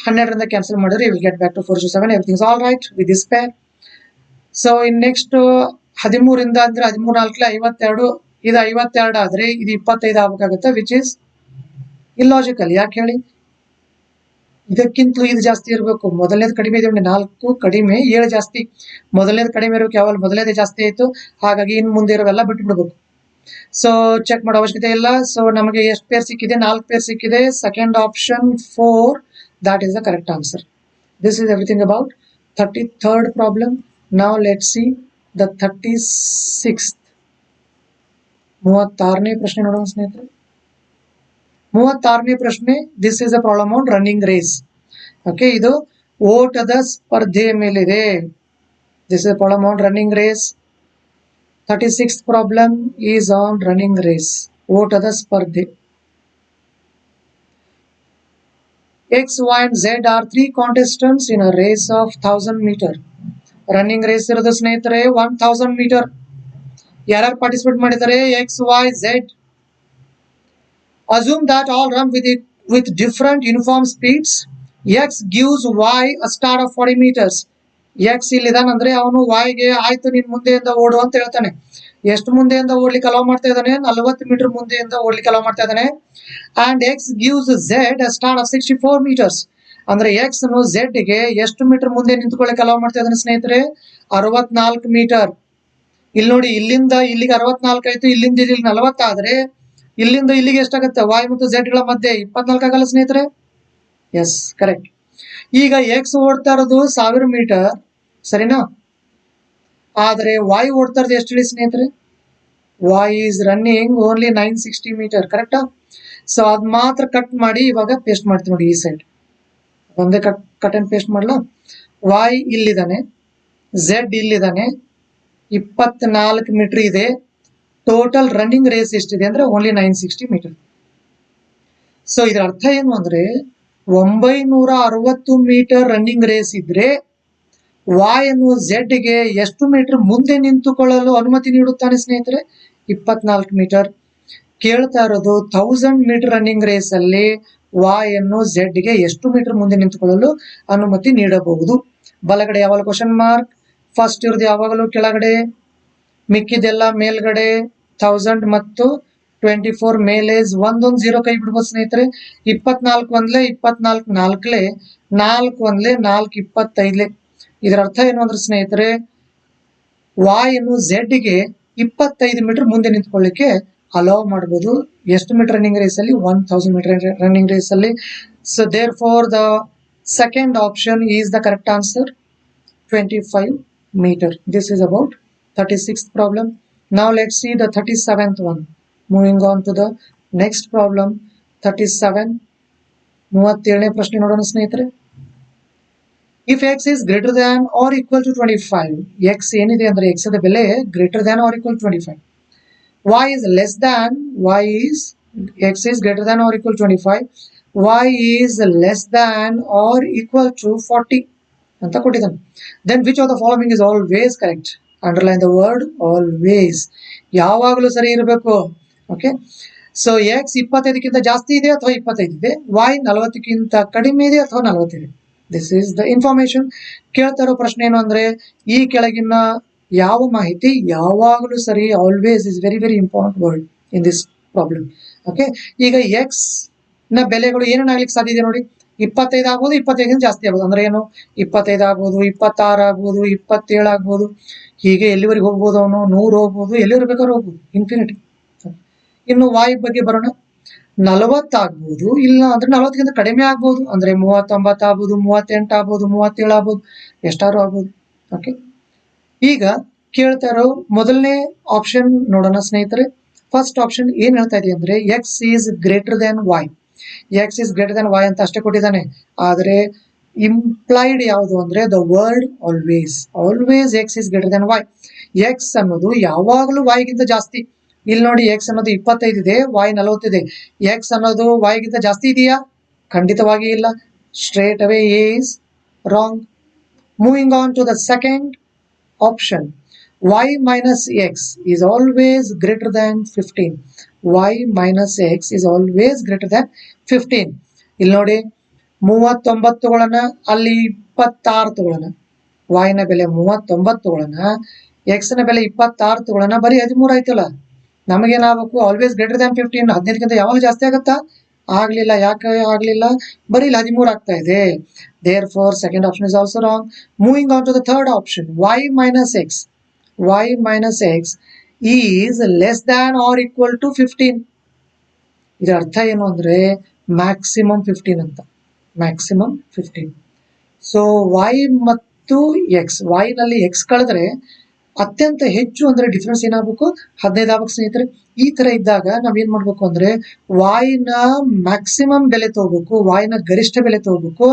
12 ರಿಂದ ಕ್ಯಾನ್ಸಲ್ ಮಾಡಿದ್ರೆ will get back to 4:7. Everything is all right with this pair. So in next 13 ರಿಂದ ಅಂದ್ರೆ 13 4 52. ಇದು 52 ಆದ್ರೆ ಇದು 25 ಆಗ್ಬೇಕಾಗುತ್ತೆ, ವಿಚ್ ಇಸ್ ಇಲ್ಲಾಜಿಕಲ್. ಯಾಕೆ ಹೇಳಿ? ಇದಕ್ಕಿಂತಲೂ ಇದು ಜಾಸ್ತಿ ಇರಬೇಕು. ಮೊದಲನೇದು ಕಡಿಮೆ ಇದೆ, 4 ಕಡಿಮೆ 7 ಜಾಸ್ತಿ. ಮೊದಲನೇದು ಕಡಿಮೆ ಇರಬೇಕು. ಯಾವಾಗ ಮೊದಲನೇದೇ ಜಾಸ್ತಿ ಆಯ್ತು, ಹಾಗಾಗಿ ಇನ್ ಮುಂದೆ ಇರೋವೆಲ್ಲ ಬಿಟ್ಟು ಬಿಡ್ಬೇಕು. ಸೊ ಚೆಕ್ ಮಾಡೋ ಅವಶ್ಯಕತೆ ಇಲ್ಲ. ಸೊ ನಮಗೆ ಎಷ್ಟು ಪೇರ್ ಸಿಕ್ಕಿದೆ? 4 ಪೇರ್ ಸಿಕ್ಕಿದೆ. Second option 4, that is the correct answer. This is everything about 33rd problem. Now let's see the 36th. 36ನೇ ಪ್ರಶ್ನೆ ನೋಡೋಣ ಸ್ನೇಹಿತರೆ. 36ನೇ ಪ್ರಶ್ನೆ. This is a problem on running race. Okay, ಇದು ಓಟದ ಸ್ಪರ್ಧೆ ಮೇಲಿದೆ. This is problem on running race. 36th problem is on running race. ಓಟದ ಸ್ಪರ್ಧೆ. X, Y and Z are 3 contestants in a race of 1000 meter. Running race ಇರೋದು ಸ್ನೇಹಿತರೆ 1000 metre. ಯಾರ್ಯಾರು participate ಮಾಡಿದ್ದಾರೆ? X, Y, Z. Assume that all run with different uniform speeds. X gives Y a start of 40 meters. X ಇಲ್ಲಿದಾನ ಅಂದ್ರೆ ಅವನು Y ಗೆ ಆಯ್ತು ನೀನ್ ಮುಂದೆಯಿಂದ ಓಡು ಅಂತ ಹೇಳ್ತಾನೆ. ಎಷ್ಟು ಮುಂದೆಯಿಂದ ಓಡ್ಲಿಕ್ಕೆ ಅಲೋ ಮಾಡ್ತಾ ಇದ್ದಾನೆ? 40 ಮೀಟರ್ ಮುಂದೆಯಿಂದ ಓಡ್ಲಿಕ್ಕೆ ಅಲೋ ಮಾಡ್ತಾ ಇದ್ದಾನೆ. And X gives Z a start of 64 meters. ಅಂದ್ರೆ X ನು Z ಗೆ ಎಷ್ಟು ಮೀಟರ್ ಮುಂದೆ ನಿಂತ್ಕೊಳ್ಳಿಕ್ಕೆ ಅಲೋ ಮಾಡ್ತಾ ಇದ್ದಾನೆ ಸ್ನೇಹಿತರೆ? 64 ಮೀಟರ್. ಇಲ್ಲಿ ನೋಡಿ, ಇಲ್ಲಿಂದ ಇಲ್ಲಿಗೆ 64 ಆಯ್ತು, ಇಲ್ಲಿಂದ ಇಲ್ಲಿಗೆ 40 ಆದ್ರೆ ಇಲ್ಲಿಂದ ಇಲ್ಲಿಗೆ ಎಷ್ಟಾಗುತ್ತೆ? Y ಮತ್ತು Z ಗಳ ಮಧ್ಯೆ 24 ಆಗಲ್ಲ ಸ್ನೇಹಿತರೆ? S, correct. ಈಗ X ಓಡ್ತಾ ಇರೋದು 1000 ಮೀಟರ್, ಸರಿನಾ? ಆದ್ರೆ Y ಓಡ್ತಾ ಇರೋದು ಎಷ್ಟು ಹೇಳಿ ಸ್ನೇಹಿತರೆ? Y is running only 960 metre, ಕರೆಕ್ಟಾ? ಸೊ ಅದ್ ಮಾತ್ರ ಕಟ್ ಮಾಡಿ ಇವಾಗ ಪೇಸ್ಟ್ ಮಾಡ್ತೀವಿ ನೋಡಿ. ಈ ಸೈಡ್ ಒಂದೇ ಕಟ್ ಅಂಡ್ ಪೇಸ್ಟ್ ಮಾಡಲ. Y ಇಲ್ಲಿದ್ದಾನೆ, Z ಇಲ್ಲಿದ್ದಾನೆ, 24 ಮೀಟರ್ ಇದೆ. ಟೋಟಲ್ ರನ್ನಿಂಗ್ ರೇಸ್ ಎಷ್ಟಿದೆ ಅಂದ್ರೆ ಓನ್ಲಿ 960 ಮೀಟರ್. ಸೊ ಇದರ ಅರ್ಥ ಏನು ಅಂದ್ರೆ 960 ಮೀಟರ್ ರನ್ನಿಂಗ್ ರೇಸ್ ಇದ್ರೆ Y ಅನ್ನು Z ಗೆ ಎಷ್ಟು ಮೀಟರ್ ಮುಂದೆ ನಿಂತುಕೊಳ್ಳಲು ಅನುಮತಿ ನೀಡುತ್ತಾನೆ ಸ್ನೇಹಿತರೆ? 24 ಮೀಟರ್. ಕೇಳ್ತಾ ಇರೋದು 1000 ಮೀಟರ್ ರನ್ನಿಂಗ್ ರೇಸ್ ಅಲ್ಲಿ Y ಅನ್ನು Z ಗೆ ಎಷ್ಟು ಮೀಟರ್ ಮುಂದೆ ನಿಂತುಕೊಳ್ಳಲು ಅನುಮತಿ ನೀಡಬಹುದು? ಬಲಗಡೆ ಯಾವಾಗಲೂ ಕ್ವಶನ್ ಮಾರ್ಕ್, ಫಸ್ಟ್ ಇರೋದು ಯಾವಾಗಲೂ ಕೆಳಗಡೆ, ಮಿಕ್ಕಿದೆಲ್ಲ ಮೇಲ್ಗಡೆ. 1000 ಮತ್ತು 24 ಮೇಲೆ ಒಂದೊಂದು 0 ಕೈ ಬಿಡ್ಬೋದು ಸ್ನೇಹಿತರೆ. 24 ಒಂದ್ಲೆ 24 ನಾಲ್ಕಲೆ 4 ಒಂದ್ಲೆ 4 25. ಇದರ ಅರ್ಥ ಏನು ಅಂದ್ರೆ ಸ್ನೇಹಿತರೆ, Y ಅನ್ನು Z ಗೆ 25 ಮೀಟರ್ ಮುಂದೆ ನಿಂತ್ಕೊಳ್ಳಿಕ್ಕೆ ಅಲೋ ಮಾಡಬಹುದು. ಎಷ್ಟು ಮೀಟರ್ ರನ್ನಿಂಗ್ ರೇಸ್ ಅಲ್ಲಿ? 1000 ಮೀಟರ್ ರನ್ನಿಂಗ್ ರೇಸ್ ಅಲ್ಲಿ. So therefore the Second option is the correct answer, 25 meter. This is about 36th problem. Now let's see the 37th one. Moving on to the next problem, 37. 37ನೇ ಪ್ರಶ್ನೆ ನೋಡೋಣ ಸ್ನೇಹಿತರೆ. If x is greater than or equal to 25, x ಏನಿದೆ ಅಂದ್ರೆ x the ಬೆಲೆ greater than or equal to 25. Y is less than, x is greater than or equal to 25. Y is less than or equal to 40 ಅಂತ ಕೊಟ್ಟಿದ್ದಾನೆ. Then which of the following is always correct? Underline the word always. ಯಾವಾಗಲೂ ಸರಿ ಇರಬೇಕು. Okay, so x 25ಕ್ಕಿಂತ ಜಾಸ್ತಿ ಇದೆ ಅಥವಾ 25 ಇದೆ, y 40ಕ್ಕಿಂತ ಕಡಿಮೆ ಇದೆ ಅಥವಾ 40 ಇದೆ. This is the information. ಕೇಳ್ತಾ ಇರೋ ಪ್ರಶ್ನೆ ಏನು ಅಂದ್ರೆ, ಈ ಕೆಳಗಿನ ಯಾವ ಮಾಹಿತಿ ಯಾವಾಗಲೂ ಸರಿ, always is very very important word in this problem. Okay, ಈಗ ಎಕ್ಸ್ ನ ಬೆಲೆಗಳು ಏನೇನಾಗ್ಲಿಕ್ಕೆ ಸಾಧ್ಯ ಇದೆ ನೋಡಿ. 25 ಆಗ್ಬೋದು, 25 ಜಾಸ್ತಿ ಆಗ್ಬೋದು. ಅಂದ್ರೆ ಏನು, 25 ಆಗ್ಬೋದು, 26 ಆಗ್ಬೋದು, 27 ಆಗ್ಬೋದು, ಹೀಗೆ ಎಲ್ಲಿವರೆಗೆ ಹೋಗ್ಬೋದು, ಅವನು 100 ಹೋಗ್ಬೋದು, ಎಲ್ಲಿವರೆಗೆ ಬೇಕಾದ್ರೂ ಹೋಗ್ಬೋದು, ಇನ್ಫಿನಿಟಿ. ಇನ್ನು ವಾಯು ಬಗ್ಗೆ ಬರೋಣ. 40 ಆಗ್ಬೋದು, ಇಲ್ಲ ಅಂದ್ರೆ 40ಕ್ಕಿಂತ ಕಡಿಮೆ ಆಗ್ಬೋದು. ಅಂದ್ರೆ 39 ಆಗ್ಬೋದು, 38 ಆಗ್ಬೋದು, 37 ಆಗ್ಬೋದು, ಎಷ್ಟಾರು ಆಗ್ಬೋದು. ಓಕೆ, ಈಗ ಕೇಳ್ತಾ ಇರೋ ಮೊದಲನೇ ಆಪ್ಷನ್ ನೋಡೋಣ ಸ್ನೇಹಿತರೆ. ಫಸ್ಟ್ ಆಪ್ಷನ್ ಏನ್ ಹೇಳ್ತಾ ಇದೆ ಅಂದ್ರೆ, x is greater than y. X is greater than y ಅಂತ ಅಷ್ಟೇ ಕೊಟ್ಟಿದ್ದಾನೆ. ಆದ್ರೆ ಇಂಪ್ಲೈಡ್ ಯಾವುದು ಅಂದ್ರೆ the word always. Always x is greater than y. X ಅನ್ನೋದು ಯಾವಾಗಲೂ ವೈಗಿಂತ ಜಾಸ್ತಿ. ಇಲ್ಲಿ ನೋಡಿ, ಎಕ್ಸ್ ಅನ್ನೋದು 25 ಇದೆ, ವೈ 40 ಇದೆ. ಎಕ್ಸ್ ಅನ್ನೋದು ವೈಗಿಂತ ಜಾಸ್ತಿ ಇದೆಯಾ? ಖಂಡಿತವಾಗಿ ಇಲ್ಲ. Straight away is wrong. Moving on to the second option, y minus x is always greater than 15. y minus x is always greater than 15. ಇಲ್ಲಿ ನೋಡಿ, 39 ತಗೊಳ್ಳೋಣ, ಅಲ್ಲಿ 26 ತಗೊಳ್ಳೋಣ. y ನ ಬೆಲೆ 39 ತಗೊಳ್ಳೋಣ, x ನ ಬೆಲೆ 26 ತಗೊಳ್ಳೋಣ, ಬರೀ 13 ಆಯ್ತಲ್ಲ. ನಮಗೇನಾಗಬೇಕು, ಆಲ್ವೇಸ್ ಗ್ರೇಟರ್ ದ್ಯಾನ್ 15. 15ಕ್ಕಿಂತ ಯಾವಾಗ ಜಾಸ್ತಿ ಆಗುತ್ತಾ? ಆಗ್ಲಿಲ್ಲ. ಯಾಕೆ ಆಗ್ಲಿಲ್ಲ? ಬರೀ 13 ಆಗ್ತಾ ಇದೆ. Therefore second option is also wrong. Moving on to the third option, y minus x. y minus x is less than or equal to 15. ಇದರ ಅರ್ಥ ಏನು ಅಂದ್ರೆ ಮ್ಯಾಕ್ಸಿಮಮ್ 15 ಅಂತ. ಮ್ಯಾಕ್ಸಿಮಮ್ 15. ಸೊ y ಮತ್ತು x, y ನಲ್ಲಿ x ಕಳೆದ್ರೆ ಅತ್ಯಂತ ಹೆಚ್ಚು ಅಂದ್ರೆ ಡಿಫ್ರೆನ್ಸ್ ಏನಾಗಬೇಕು? 15 ಆಗ್ಬೇಕು ಸ್ನೇಹಿತರೆ. ಈ ತರ ಇದ್ದಾಗ ನಾವೇನ್ ಮಾಡ್ಬೇಕು ಅಂದ್ರೆ, y ನ ಮ್ಯಾಕ್ಸಿಮಮ್ ಬೆಲೆ ತಗೋಬೇಕು, y ನ ಗರಿಷ್ಠ ಬೆಲೆ ತಗೋಬೇಕು,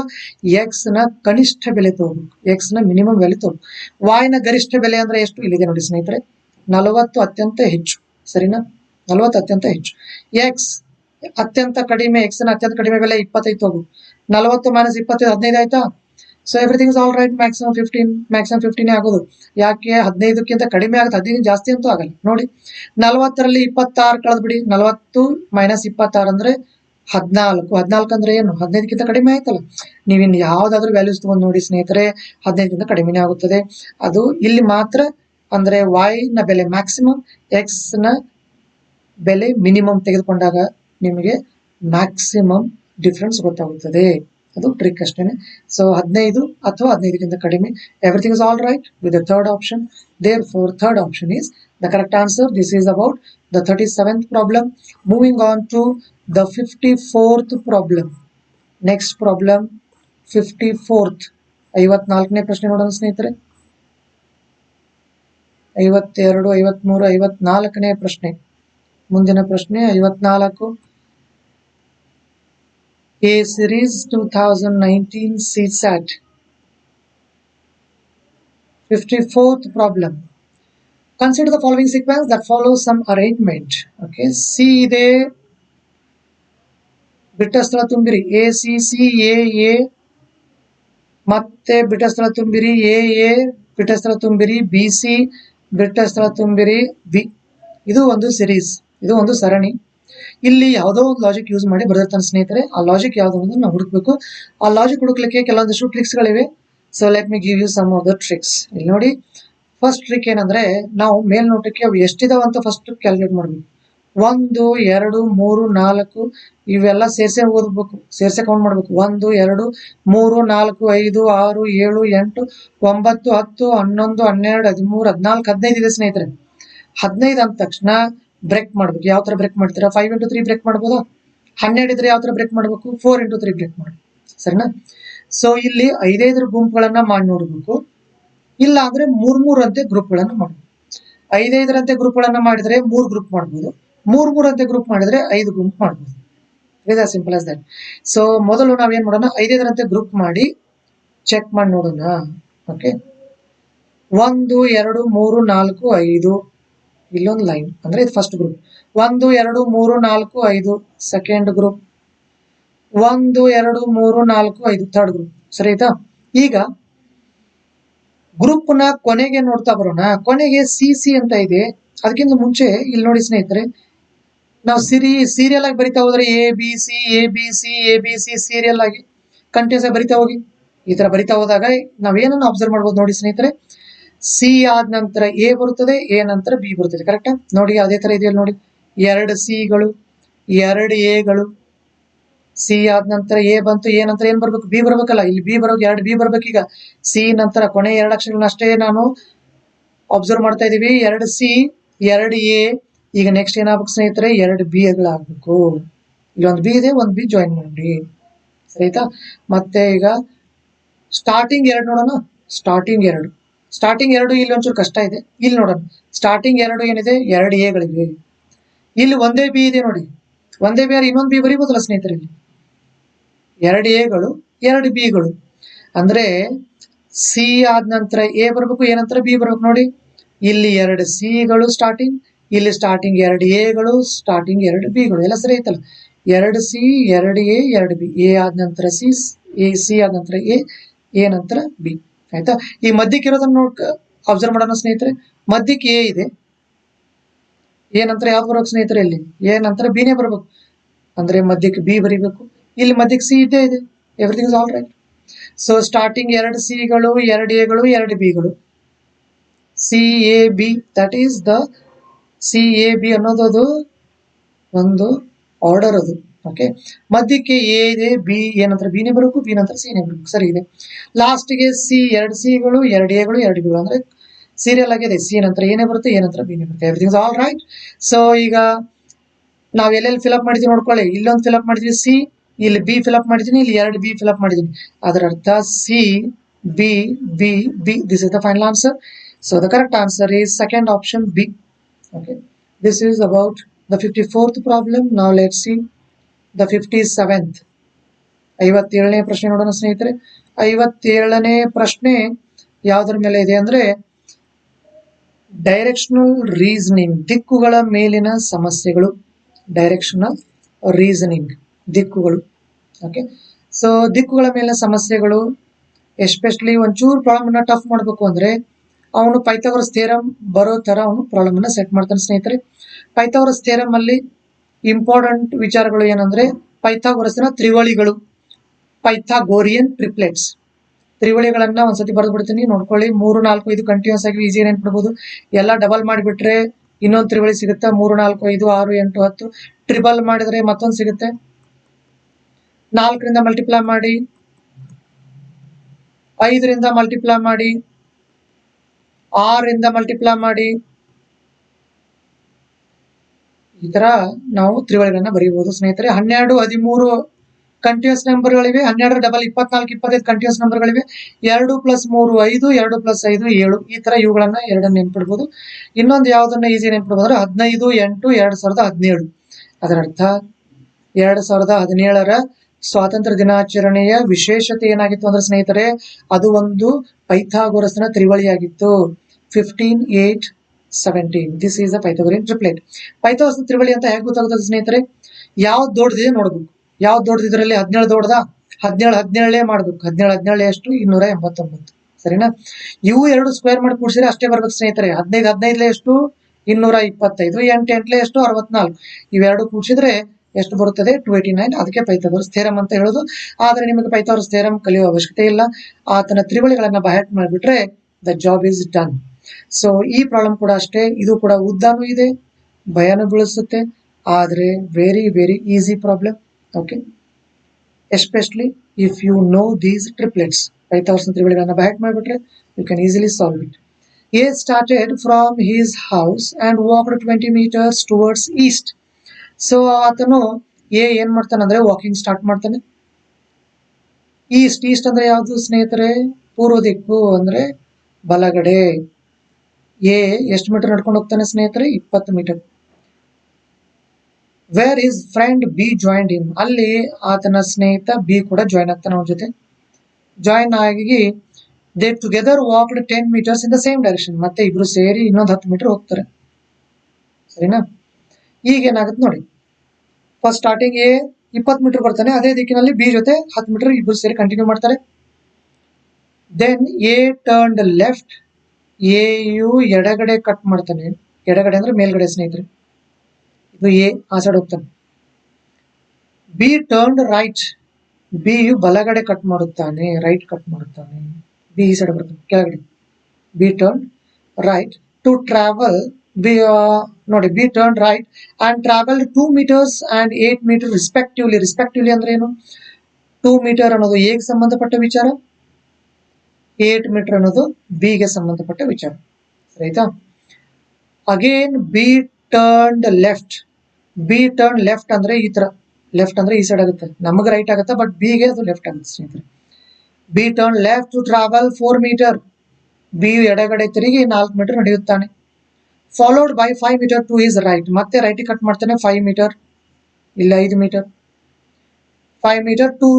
x ನ ಕನಿಷ್ಠ ಬೆಲೆ ತಗೋಬೇಕು, x ನ ಮಿನಿಮಮ್ ಬೆಲೆ ತಗೋಬೇಕು. y ನ ಗರಿಷ್ಠ ಬೆಲೆ ಅಂದ್ರೆ ಎಷ್ಟು? ಇಲ್ಲಿದೆ ನೋಡಿ ಸ್ನೇಹಿತರೆ, 40 ಅತ್ಯಂತ ಹೆಚ್ಚು. ಸರಿನಾ? 40 ಅತ್ಯಂತ ಹೆಚ್ಚು. x ಅತ್ಯಂತ ಕಡಿಮೆ, x ನ ಅತ್ಯಂತ ಕಡಿಮೆ ಬೆಲೆ 25 ತಗೋಬೇಕು. 40 ಮೈನಸ್ 25 15 ಆಯ್ತಾ? So everything is all right. Maximum 15 ಆಗೋದು. ಯಾಕೆ? 15ಕ್ಕಿಂತ ಕಡಿಮೆ ಆಗುತ್ತೆ, 15 ಜಾಸ್ತಿ ಅಂತೂ ಆಗಲ್ಲ. ನೋಡಿ, 40ರಲ್ಲಿ 26 ಕಳೆದ್ಬಿಡಿ. 40 ಮೈನಸ್ 26 ಅಂದ್ರೆ 14. 14 ಅಂದ್ರೆ ಏನು? 15ಕ್ಕಿಂತ ಕಡಿಮೆ ಆಯ್ತಲ್ಲ. ನೀವಿನ್ ಯಾವ್ದಾದ್ರು ವ್ಯಾಲ್ಯೂಸ್ ತಗೊಂಡು ನೋಡಿ ಸ್ನೇಹಿತರೆ, 15ಕ್ಕಿಂತ ಕಡಿಮೆನೇ ಆಗುತ್ತದೆ. ಅದು ಇಲ್ಲಿ ಮಾತ್ರ. ಅಂದ್ರೆ y ನ ಬೆಲೆ ಮ್ಯಾಕ್ಸಿಮಮ್, x ನ ಬೆಲೆ ಮಿನಿಮಮ್ ತೆಗೆದುಕೊಂಡಾಗ ನಿಮಗೆ ಮ್ಯಾಕ್ಸಿಮಮ್ ಡಿಫ್ರೆನ್ಸ್ ಗೊತ್ತಾಗುತ್ತದೆ. ಅದು ಟ್ರಿಕ್ ಅಷ್ಟೇನೆ. ಸೊ 15 ಅಥವಾ 15ಕ್ಕಿಂತ ಕಡಿಮೆ. Everything is all right with the third option. Therefore third option is the correct answer. This is about the 37th problem. Moving on to the 54th problem. Next problem, 54th. 54ನೇ ಪ್ರಶ್ನೆ ನೋಡೋಣ ಸ್ನೇಹಿತರೆ. 52, 53, 54ನೇ ಪ್ರಶ್ನೆ. ಮುಂದಿನ ಪ್ರಶ್ನೆ 54. A series 2019 CSAT. 54th problem. Consider the following sequence that follows some arrangement. Okay, C ಇದೆ, ಬಿಟ್ಟ ಸ್ಥಳ ತುಂಬಿರಿ A C C A A, ಮತ್ತೆ ಬಿಟ್ಟ ಸ್ಥಳ ತುಂಬಿರಿ A A, ಬಿಟ್ಟ ಸ್ಥಳ ತುಂಬಿರಿ B C, ಬಿಟ್ಟ ಸ್ಥಳ ತುಂಬಿರಿ B. ಇದು ಒಂದು ಸಿರೀಸ್, ಇದು ಒಂದು ಸರಣಿ. ಇಲ್ಲಿ ಯಾವುದೋ ಒಂದು ಲಾಜಿಕ್ ಯೂಸ್ ಮಾಡಿ ಬರೆದಿರ್ತಾನೆ ಸ್ನೇಹಿತರೆ. ಆ ಲಾಜಿಕ್ ಯಾವ್ದು ಅನ್ನೋದು ನಾವು ಹುಡುಕ್ಬೇಕು. ಆ ಲಾಜಿಕ್ ಹುಡುಕ್ಲಿಕ್ಕೆ ಕೆಲವೊಂದಿಷ್ಟು ಟ್ರಿಕ್ಸ್ಗಳಿವೆ. So let me give you some of the tricks. ಇಲ್ಲಿ ನೋಡಿ, ಫಸ್ಟ್ ಟ್ರಿಕ್ ಏನಂದ್ರೆ, ನಾವು ಮೇಲ್ನೋಟಕ್ಕೆ ಅವು ಎಷ್ಟಿದಾವ ಅಂತ ಫಸ್ಟ್ ಕ್ಯಾಲ್ಕುಲೇಟ್ ಮಾಡ್ಬೇಕು. 1 2 3 4 ಇವೆಲ್ಲ ಸೇರ್ಸೆ ಓದ್ಬೇಕು, ಸೇರ್ಸೆ ಕೌಂಟ್ ಮಾಡ್ಬೇಕು. 1 2 3 4 5 6 7 8 9 10 11 12 13 14 15 ಇದೆ ಸ್ನೇಹಿತರೆ. 15 ಅಂದ ತಕ್ಷಣ ಬ್ರೇಕ್ ಮಾಡ್ಬೇಕು. ಯಾವ ತರ ಬ್ರೇಕ್ ಮಾಡ್ತೀರಾ? 5 into 3 ಬ್ರೇಕ್ ಮಾಡ್ಬೋದಾ? 12 ಇದ್ರೆ ಯಾವ ತರ ಬ್ರೇಕ್ ಮಾಡ್ಬೇಕು? 4 into 3 ಬ್ರೇಕ್ ಮಾಡ್ಬೇಕು. ಸರಿನಾ? ಸೊ ಇಲ್ಲಿ 5 ಗುಂಪುಗಳನ್ನ ಮಾಡಿ ನೋಡಬೇಕು, ಇಲ್ಲ ಅಂದ್ರೆ 3 ಅಂತೆ ಗ್ರೂಪ್ಗಳನ್ನ ಮಾಡಬೇಕು. 5 ಅಂತೆ ಗ್ರೂಪ್ಗಳನ್ನ ಮಾಡಿದ್ರೆ 3 ಗ್ರೂಪ್ ಮಾಡ್ಬೋದು, 3 ಅಂತೆ ಗ್ರೂಪ್ ಮಾಡಿದ್ರೆ 5 ಗುಂಪು ಮಾಡ್ಬೋದು. Is as simple as that. So ಮೊದಲು ನಾವೇನ್ ಮಾಡೋಣ, 5 ಅಂತೆ ಗ್ರೂಪ್ ಮಾಡಿ ಚೆಕ್ ಮಾಡಿ ನೋಡೋಣ. ಓಕೆ, 1 2 3 4 5 ಇಲ್ಲೊಂದು ಲೈನ್ ಅಂದ್ರೆ ಇದು first group. 1 2 3 4 5 second group. 1 2 3 4 5 third group. ಸರಿ ಆಯ್ತಾ? ಈಗ ಗ್ರೂಪ್ ನ ಕೊನೆಗೆ ನೋಡ್ತಾ ಬರೋಣ. ಕೊನೆಗೆ ಸಿ ಅಂತ ಇದೆ. ಅದಕ್ಕಿಂತ ಮುಂಚೆ ಇಲ್ಲಿ ನೋಡಿ ಸ್ನೇಹಿತರೆ, ನಾವು ಸೀರಿಯಲ್ ಆಗಿ ಬರಿತಾ ಹೋದ್ರೆ ಎ ಬಿ ಸಿ ಸೀರಿಯಲ್ ಆಗಿ ಕಂಟಿನ್ಯೂಸ್ ಆಗಿ ಬರಿತಾ ಹೋಗಿ. ಈ ತರ ಬರಿತಾ ಹೋದಾಗ ನಾವೇನನ್ನು ಅಬ್ಸರ್ವ್ ಮಾಡ್ಬೋದು ನೋಡಿ ಸ್ನೇಹಿತರೆ. ಸಿ ಆದ ನಂತರ ಎ ಬರುತ್ತದೆ, ಎ ನಂತರ ಬಿ ಬರುತ್ತದೆ. ಕರೆಕ್ಟಾ? ನೋಡಿ ಅದೇ ತರ ಇದೆಯಲ್ಲ ನೋಡಿ, 2 ಸಿಗಳು 2 ಎಗಳು. ಸಿ ಆದ ನಂತರ ಎ ಬಂತು, ಎ ನಂತರ ಏನ್ ಬರ್ಬೇಕು? ಬಿ ಬರ್ಬೇಕಲ್ಲ. ಇಲ್ಲಿ ಬಿ ಬರೋಕೆ 2 ಬಿ ಬರ್ಬೇಕು. ಈಗ ಸಿ ನಂತರ ಕೊನೆ 2 ಅಕ್ಷರಗಳನ್ನ ಅಷ್ಟೇ ನಾನು ಅಬ್ಸರ್ವ್ ಮಾಡ್ತಾ ಇದೀವಿ. 2 ಸಿ 2 ಎ. ಈಗ ನೆಕ್ಸ್ಟ್ ಏನಾಗಬೇಕು ಸ್ನೇಹಿತರೆ? 2 ಬಿ ಗಳಾಗಬೇಕು. ಇಲ್ಲೊಂದು ಬಿ ಇದೆ, ಒಂದು ಬಿ ಜಾಯಿನ್ ಮಾಡಿ. ಸರಿ ಆಯ್ತಾ? ಮತ್ತೆ ಈಗ ಸ್ಟಾರ್ಟಿಂಗ್ 2 ನೋಡೋಣ. ಸ್ಟಾರ್ಟಿಂಗ್ 2 ಇಲ್ಲಿ ಒಂಚೂರು ಕಷ್ಟ ಇದೆ. ಇಲ್ಲಿ ನೋಡೋಣ. ಸ್ಟಾರ್ಟಿಂಗ್ 2 ಏನಿದೆ? 2 ಎಗಳಿವೆ. ಇಲ್ಲಿ ಒಂದೇ ಬಿ ಇದೆ ನೋಡಿ. ಒಂದೇ ಬಿ ಇನ್ನೊಂದು ಬಿ ಬರೀಬೋದಲ್ಲ ಸ್ನೇಹಿತರೆ. ಇಲ್ಲಿ 2 ಎಗಳು 2 ಬಿಗಳು ಅಂದ್ರೆ ಸಿ ಆದ ನಂತರ ಎ ಬರ್ಬೇಕು, ಎ ನಂತರ ಬಿ ಬರ್ಬೇಕು. ನೋಡಿ ಇಲ್ಲಿ 2 ಸಿಗಳು ಸ್ಟಾರ್ಟಿಂಗ್, ಇಲ್ಲಿ ಸ್ಟಾರ್ಟಿಂಗ್ 2 ಎಗಳು, ಸ್ಟಾರ್ಟಿಂಗ್ 2 ಬಿಗಳು. ಎಲ್ಲ ಸರಿ ಐತಲ್ಲ. 2 ಸಿ 2 ಎ 2 ಬಿ. ಎ ಆದ ನಂತರ ಸಿ ಆದ ನಂತರ ಎ ನಂತರ ಬಿ. ಆಯ್ತಾ? ಈ ಮಧ್ಯಕ್ಕೆ ಇರೋದನ್ನ ಅಬ್ಸರ್ವ್ ಮಾಡೋಣ ಸ್ನೇಹಿತರೆ. ಮಧ್ಯಕ್ಕೆ ಎ ಇದೆ, ಎ ನಂತರ ಯಾವ್ದು ಬರ್ಬೇಕು ಸ್ನೇಹಿತರೆ? ಇಲ್ಲಿ ಎ ನಂತರ ಬಿನೇ ಬರ್ಬೇಕು. ಅಂದ್ರೆ ಮಧ್ಯಕ್ಕೆ ಬಿ ಬರಿಬೇಕು. ಇಲ್ಲಿ ಮಧ್ಯಕ್ಕೆ ಸಿ ಇದ್ದೇ ಇದೆ. Everything is all right. So starting 2 ಸಿಗಳು 2 ಎಗಳು 2 ಬಿಗಳು. C A B, that is the C A B ಅನ್ನೋದು ಒಂದು ಆರ್ಡರ್ ಅದು. ಓಕೆ, ಮಧ್ಯಕ್ಕೆ ಎ ಇದೆ, ಬಿ ಎ ನಂತರ ಬಿನೇ ಬರಬೇಕು, ಬಿ ನಂತರ ಸಿನೇ ಬರಬೇಕು. ಸರಿ ಇದೆ. ಲಾಸ್ಟ್ಗೆ ಸಿ 2 ಸಿಗಳು 2 ಎಗಳು 2 ಬಿಗಳು ಅಂದ್ರೆ ಸೀರಿಯಲ್ ಆಗಿದೆ. ಸಿ ನಂತರ ಏನೇ ಬರುತ್ತೆ, ಎ ನಂತರ ಬಿನೇ ಬರುತ್ತೆ. Everything is all right. So ಈಗ ನಾವ್ ಎಲ್ಲೆಲ್ಲಿ ಫಿಲ್ಅಪ್ ಮಾಡಿದೀವಿ ನೋಡ್ಕೊಳ್ಳಿ. ಇಲ್ಲೊಂದು ಫಿಲ್ಅಪ್ ಮಾಡಿದ್ವಿ ಸಿ, ಇಲ್ಲಿ ಬಿ ಫಿಲ್ಅಪ್ ಮಾಡಿದೀನಿ, ಇಲ್ಲಿ 2 ಬಿ ಫಿಲ್ಅಪ್ ಮಾಡಿದೀನಿ. ಅದರ ಅರ್ಥ C B B B. This is the final answer. So the correct answer is second option B. Okay, this is about the 54th problem. Now let's see the 57th. 57ನೇ ಪ್ರಶ್ನೆ ನೋಡೋಣ ಸ್ನೇಹಿತರೆ. 57ನೇ ಪ್ರಶ್ನೆ ಯಾವುದರ ಮೇಲೆ ಇದೆ ಅಂದ್ರೆ ಡೈರೆಕ್ಷನಲ್ ರೀಸನಿಂಗ್, ದಿಕ್ಕುಗಳ ಮೇಲಿನ ಸಮಸ್ಯೆಗಳು. ಡೈರೆಕ್ಷನಲ್ ರೀಸನಿಂಗ್, ದಿಕ್ಕುಗಳು. ಓಕೆ, ಸೊ ದಿಕ್ಕುಗಳ ಮೇಲಿನ ಸಮಸ್ಯೆಗಳು. ಎಸ್ಪೆಷಲಿ ಒಂಚೂರು ಪ್ರಾಬ್ಲಮ್ ಅನ್ನ ಟಫ್ ಮಾಡಬೇಕು ಅಂದ್ರೆ ಅವನು ಪೈಥಾಗರಸ್ ಥಿಯರಂ ಬರೋ ತರ ಅವನು ಪ್ರಾಬ್ಲಮ್ ಅನ್ನ ಸೆಟ್ ಮಾಡ್ತಾನೆ ಸ್ನೇಹಿತರೆ. ಪೈಥಾಗರಸ್ ಥಿಯರಂ ಅಲ್ಲಿ ಇಂಪಾರ್ಟೆಂಟ್ ವಿಚಾರಗಳು ಏನಂದ್ರೆ ಪೈಥಾಗರಸ್ನ ತ್ರಿವಳಿಗಳು, ಪೈಥಾಗೋರಿಯನ್ ಟ್ರಿಪ್ಲೆಟ್ಸ್. ತ್ರಿವಳಿಗಳನ್ನ ಒಂದ್ಸತಿ ಬರೆದು ಬಿಡ್ತೀನಿ, ನೋಡ್ಕೊಳ್ಳಿ. 3 4 5 ಕಂಟಿನ್ಯೂಸ್ ಆಗಿ ಈಸಿ ನೆನ್ಪಿಡ್ಬೋದು. ಎಲ್ಲ ಡಬಲ್ ಮಾಡಿಬಿಟ್ರೆ ಇನ್ನೊಂದು ತ್ರಿವಳಿ ಸಿಗುತ್ತೆ. 3 4 5 6 8 10. ಟ್ರಿಬಲ್ ಮಾಡಿದ್ರೆ ಮತ್ತೊಂದು ಸಿಗುತ್ತೆ. 4ರಿಂದ ಮಲ್ಟಿಪ್ಲೈ ಮಾಡಿ, 5ರಿಂದ ಮಲ್ಟಿಪ್ಲೈ ಮಾಡಿ, 6ರಿಂದ ಮಲ್ಟಿಪ್ಲೈ ಮಾಡಿ. ಈ ತರ ನಾವು ತ್ರಿವಳಿಗಳನ್ನ ಬರೀಬಹುದು ಸ್ನೇಹಿತರೆ. 12 13 ಕಂಟಿನ್ಯೂಸ್ ನಂಬರ್ಗಳಿವೆ. 12 ಡಬಲ್ 24 25 ಕಂಟಿನ್ಯೂಸ್ ನಂಬರ್ಗಳಿವೆ. 2 + 3 5, 2 + 5 7. ಈ ತರ ಇವುಗಳನ್ನ ಎರಡನ್ನ ನೆನ್ಪಿಡ್ಬೋದು. ಇನ್ನೊಂದು ಯಾವ್ದನ್ನ ಈಸಿ ನೆನ್ಪಿಡ್ಬೋದು ಅಂದ್ರೆ 15 8 2017. ಅದರ ಅರ್ಥ 2017ರ ಸ್ವಾತಂತ್ರ್ಯ ದಿನಾಚರಣೆಯ ವಿಶೇಷತೆ ಏನಾಗಿತ್ತು ಅಂದ್ರೆ ಸ್ನೇಹಿತರೆ, ಅದು ಒಂದು ಪೈಥಾಗೋರಸ್ನ ತ್ರಿವಳಿಯಾಗಿತ್ತು. 15 8 17. This is a Pythagorean triplet. ಪೈಥಾಗೋರಸ್ನ ತ್ರಿವಳಿ ಅಂತ ಹೇಗೆ ಗೊತ್ತಾಗುತ್ತದೆ ಸ್ನೇಹಿತರೆ? ಯಾವ್ದು ದೊಡ್ಡದಿದೆ ನೋಡ್ಬೇಕು. ಯಾವ್ದು ದೊಡ್ಡದಿದ್ರಲ್ಲಿ 17 ದೊಡ್ಡದ, 17 ಮಾಡ್ಬೇಕು. 17 ಎಷ್ಟು? 289. ಸರಿನಾ? ಇವು ಎರಡು ಸ್ಕ್ವೇರ್ ಮಾಡಿ ಕೂಡಿಸಿದ್ರೆ ಅಷ್ಟೇ ಬರ್ಬೇಕು ಸ್ನೇಹಿತರೆ. 15 ಎಷ್ಟು? 225. 8 ಎಷ್ಟು? 64. ಇವೆರಡು ಕೂಡಿಸಿದ್ರೆ ಎಷ್ಟು ಬರುತ್ತದೆ? 289. ಅದಕ್ಕೆ ಪೈಥಾಗೋರಸ್ ಥಿಯರಂ ಅಂತ ಹೇಳೋದು. ಆದ್ರೆ ನಿಮಗೆ ಪೈಥಾಗೋರಸ್ ಥಿಯರಂ ಕಲಿಯುವ ಅವಶ್ಯಕತೆ ಇಲ್ಲ. ಆತನ ತ್ರಿವಳಿಗಳನ್ನ ಬೈಹ್ಯಾರ್ಟ್ ಮಾಡಿಬಿಟ್ರೆ the job is done. So ಈ ಪ್ರಾಬ್ಲಮ್ ಕೂಡ ಅಷ್ಟೇ. ಇದು ಕೂಡ ಉದ್ದಾನೂ ಇದೆ, ಭಯನೂ ಬೀಳಿಸುತ್ತೆ, ಆದ್ರೆ very very easy problem. Okay, especially if you know these triplets. ಪೈಥಾಗೋರಸ್ನ ತ್ರಿವಳಿಗಳನ್ನ ಬೈಹ್ಯಾರ್ಟ್ ಮಾಡಿಬಿಟ್ರೆ you can easily solve it. A started from his house and walked 20 meters towards east. So ಆತನು ಏನ್ ಮಾಡ್ತಾನೆ ಅಂದ್ರೆ ವಾಕಿಂಗ್ ಸ್ಟಾರ್ಟ್ ಮಾಡ್ತಾನೆ. ಈಸ್ಟ್ ಈಸ್ಟ್ ಅಂದ್ರೆ ಯಾವುದು ಸ್ನೇಹಿತರೆ? ಪೂರ್ವ ದಿಕ್ಕು ಅಂದ್ರೆ ಬಲಗಡೆ. ಎ ಎಷ್ಟು ಮೀಟರ್ ನಡ್ಕೊಂಡು ಹೋಗ್ತಾನೆ ಸ್ನೇಹಿತರೆ? 20 ಮೀಟರ್. Where is friend B joined him, ಅಲ್ಲಿ ಆತನ ಸ್ನೇಹಿತ ಬಿ ಕೂಡ ಜಾಯಿನ್ ಆಗ್ತಾನೆ ಅವನ ಜೊತೆ. ಜಾಯಿನ್ ಆಗಿ they together walked 10 meters in the same direction, ಮತ್ತೆ ಇಬ್ರು ಸೇರಿ ಇನ್ನೊಂದು 10 ಮೀಟರ್ ಹೋಗ್ತಾರೆ. ಸರಿನಾ? ಈಗ ಏನಾಗುತ್ತೆ ನೋಡಿ, ಫಸ್ಟ್ ಸ್ಟಾರ್ಟಿಂಗ್ ಎ 20 ಮೀಟರ್ ಬರ್ತಾನೆ, ಅದೇ ದಿಕ್ಕಿನಲ್ಲಿ ಬಿ ಜೊತೆ 10 ಮೀಟರ್ ಇಬ್ರು ಸೇರಿ ಕಂಟಿನ್ಯೂ ಮಾಡ್ತಾರೆ. Then A turned left, A ಯು ಎಡಗಡೆ ಕಟ್ ಮಾಡ್ತಾನೆ. ಎಡಗಡೆ ಅಂದ್ರೆ ಮೇಲ್ಗಡೆ ಸ್ನೇಹಿತರೆ, ಇದು ಎ ಆ ಸೈಡ್ ಹೋಗ್ತಾನೆ. ಬಿ ಟರ್ನ್ಡ್ ರೈಟ್, ಬಿ ಯು ಬಲಗಡೆ ಕಟ್ ಮಾಡುತ್ತಾನೆ, ರೈಟ್ ಕಟ್ ಮಾಡುತ್ತಾನೆ. ಬಿ ಈ ಸೈಡ್ ಬರ್ತಾನೆ ಕೆಳಗಡೆ. B turn right to travel, B ನೋಡಿ, B turn right and travel 2 meters and 8 meters respectively. Respectively ಅಂದ್ರೆ ಏನು? 2 meter ಅನ್ನೋದು ಎ ಗೆ ಸಂಬಂಧಪಟ್ಟ ವಿಚಾರ, 8 meter ಅನ್ನೋದು ಬಿ ಗೆ ಸಂಬಂಧಪಟ್ಟ ವಿಚಾರ. ಆಯ್ತಾ? Again B turned left, B turn left ಅಂದ್ರೆ ಈ ತರ, ಲೆಫ್ಟ್ ಅಂದ್ರೆ ಈ ಸೈಡ್ ಆಗುತ್ತೆ, ನಮಗೆ ರೈಟ್ ಆಗುತ್ತೆ, ಬಟ್ ಬಿ ಗೆ ಅದು ಲೆಫ್ಟ್ ಆಗುತ್ತೆ ಸ್ನೇಹಿತರೆ. B turn left to travel 4 meter, B ಎಡಗಡೆ ತಿರುಗಿ 4 ಮೀಟರ್ ನಡೆಯುತ್ತಾನೆ. Followed by 5 meter to his right, ಮತ್ತೆ ರೈಟ್ ಕಟ್ ಮಾಡ್ತಾನೆ 5 meter, ಇಲ್ಲ 5 meter, 5 meter to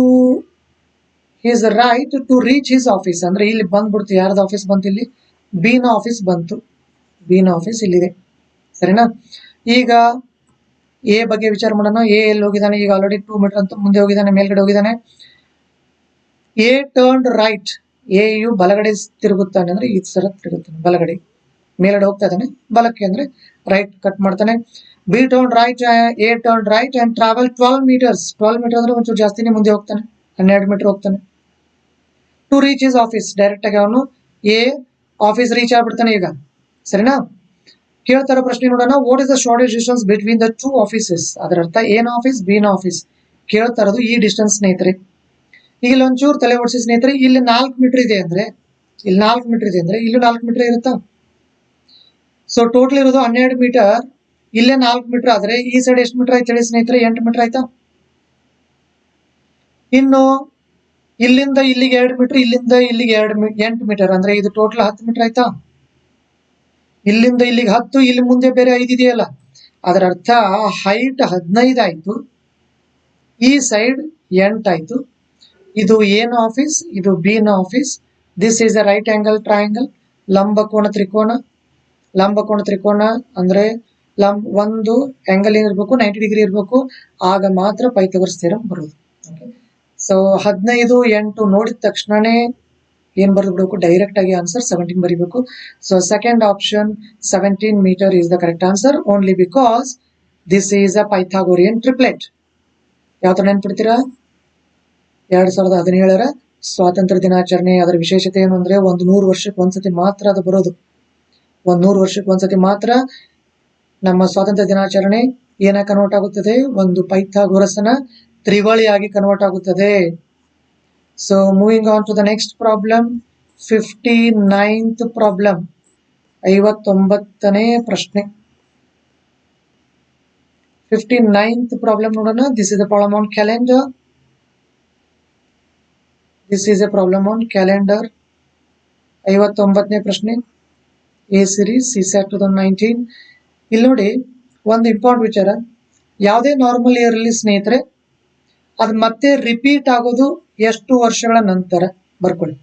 his right to reach his office, ಅಂದ್ರೆ ಇಲ್ಲಿ ಬಂದ್ಬಿಡ್ತು. ಯಾರ್ದು ಆಫೀಸ್ ಬಂತು ಇಲ್ಲಿ? ಬಿ ನ ಆಫೀಸ್ ಬಂತು. ಬಿ ನ ಆಫೀಸ್ ಇಲ್ಲಿದೆ. ಸರಿನಾ? ಈಗ ಎ ಬಗ್ಗೆ ವಿಚಾರ ಮಾಡೋಣ. ಎ ಎಲ್ಲಿ ಹೋಗಿದ್ದಾನೆ? ಈಗ ಆಲ್ರೆಡಿ 2 meter ಅಂತ ಮುಂದೆ ಹೋಗಿದ್ದಾನೆ, ಮೇಲ್ಗಡೆ ಹೋಗಿದ್ದಾನೆ. ಎ ಟರ್ನ್ಡ್ ರೈಟ್, ಎ ಯು ಬಲಗಡೆ ತಿರುಗುತ್ತಾನೆ ಅಂದ್ರೆ ಈ ಸರ ತಿರುಗುತ್ತಾನೆ ಬಲಗಡೆ, ಮೇಲ್ಗಡೆ ಹೋಗ್ತಾ ಇದ್ದಾನೆ, ಬಲಕ್ಕೆ ಅಂದ್ರೆ ರೈಟ್ ಕಟ್ ಮಾಡ್ತಾನೆ. B turn right, A turn right and travel 12 meters, 12 meter ಅಂದ್ರೆ ಒಂಚೂರು ಜಾಸ್ತಿನೇ ಮುಂದೆ ಹೋಗ್ತಾನೆ, 12 meter ಹೋಗ್ತಾನೆ. To reach his office, direct ಆಗಿ ಅವನು ಎ ಆಫೀಸ್ ರೀಚ್ ಆಗ್ಬಿಡ್ತಾನೆ ಈಗ. ಸರಿನಾ? ಕೇಳ್ತಾರ ಪ್ರಶ್ನೆ ನೋಡೋಣ. What is the shortest distance between the 2 offices? ಅದರ ಅರ್ಥ ಎ ನ ಆಫೀಸ್, ಬಿ ನ ಆಫೀಸ್. ಕೇಳ್ತಾ ಇರೋದು ಈ ಡಿಸ್ಟೆನ್ಸ್ ಸ್ನೇಹಿತರೆ. ಈಗ ಇಲ್ಲಿ ಒಂಚೂರು ತಲೆ ಓಡಿಸಿ ಸ್ನೇಹಿತರೆ, ಇಲ್ಲಿ 4 meter ಇದೆ ಅಂದ್ರೆ, ಇಲ್ಲಿ 4 meter ಇದೆ ಅಂದ್ರೆ ಇಲ್ಲಿ 4 meter ಇರುತ್ತಾ? ಸೊ ಟೋಟಲ್ ಇರೋದು 12 meter, ಇಲ್ಲೇ 4 meter ಆದ್ರೆ ಈ ಸೈಡ್ ಎಷ್ಟು ಮೀಟರ್ ಆಯ್ತು ಹೇಳಿ ಸ್ನೇಹಿತರೆ? 8 meter ಆಯ್ತಾ? ಇನ್ನು ಇಲ್ಲಿಂದ ಇಲ್ಲಿಗೆ 2 meter, ಇಲ್ಲಿಂದ ಇಲ್ಲಿಗೆ 8 meter ಅಂದ್ರೆ ಇದು ಟೋಟಲ್ 10 meter ಆಯ್ತಾ? ಇಲ್ಲಿಂದ ಇಲ್ಲಿಗೆ 10, ಇಲ್ಲಿ ಮುಂದೆ ಬೇರೆ 5 ಇದೆಯಲ್ಲ, ಅದರ ಅರ್ಥ ಹೈಟ್ 15 ಆಯ್ತು, ಈ ಸೈಡ್ 8 ಆಯ್ತು. ಇದು ಎ ನ ಆಫೀಸ್, ಇದು ಬಿ ನ office. This is a right angle triangle, ಲಂಬಕೋನ ತ್ರಿಕೋನ. ಲಂಬಕೋನ ತ್ರಿಕೋನ ಅಂದ್ರೆ ಒಂದು ಆಂಗಲ್ ಏನಿರ್ಬೇಕು? 90 degree ಇರಬೇಕು, ಆಗ ಮಾತ್ರ ಪೈಥಾಗರಸ್ ಥಿಯರಂ ಬರೋದು. ಸೊ 15 8 ನೋಡಿದ ತಕ್ಷಣನೇ ಏನ್ ಬರೆದು ಬಿಡಬೇಕು? ಡೈರೆಕ್ಟ್ ಆಗಿ ಆನ್ಸರ್ 17 ಬರೀಬೇಕು. So second option 17 meter is the correct answer, only because this is a Pythagorean triplet. ಯಾವ ತರ ನೆನ್ಪಿಡ್ತೀರಾ? 2017ರ ಸ್ವಾತಂತ್ರ್ಯ ದಿನಾಚರಣೆ, ಅದರ ವಿಶೇಷತೆ ಏನು ಅಂದ್ರೆ ಒಂದು 100 ವರ್ಷಕ್ಕೆ ಒಂದ್ಸತಿ ಮಾತ್ರ ಅದು ಬರೋದು. ಒಂದು 100 ವರ್ಷಕ್ಕೆ ಒಂದ್ಸತಿ ಮಾತ್ರ ನಮ್ಮ ಸ್ವಾತಂತ್ರ್ಯ ದಿನಾಚರಣೆ ಏನ ಕನ್ವರ್ಟ್ ಆಗುತ್ತದೆ? ಒಂದು ಪೈಥಾಗೋರಸ್ನ ತ್ರಿವಳಿಯಾಗಿ ಕನ್ವರ್ಟ್ ಆಗುತ್ತದೆ. So moving on to the next problem, 59th problem, 59ನೇ ಪ್ರಶ್ನೆ. 59th ಪ್ರಾಬ್ಲಮ್ ನೋಡೋಣ. This is the problem on calendar. This is a problem on calendar. 59ನೇ ಪ್ರಶ್ನೆ, ಎ ಸಿರೀಸ್ CSAT 2019. ಇಲ್ಲಿ ನೋಡಿ, ಒಂದು ಇಂಪಾರ್ಟೆಂಟ್ ವಿಚಾರ, ಯಾವುದೇ ನಾರ್ಮಲ್ ಇಯರ್ ಅಲ್ಲಿ ಸ್ನೇಹಿತರೆ ಅದು ಮತ್ತೆ ರಿಪೀಟ್ ಆಗೋದು ಎಷ್ಟು ವರ್ಷಗಳ ನಂತರ? ಬರ್ಕೊಳ್ಳಿ,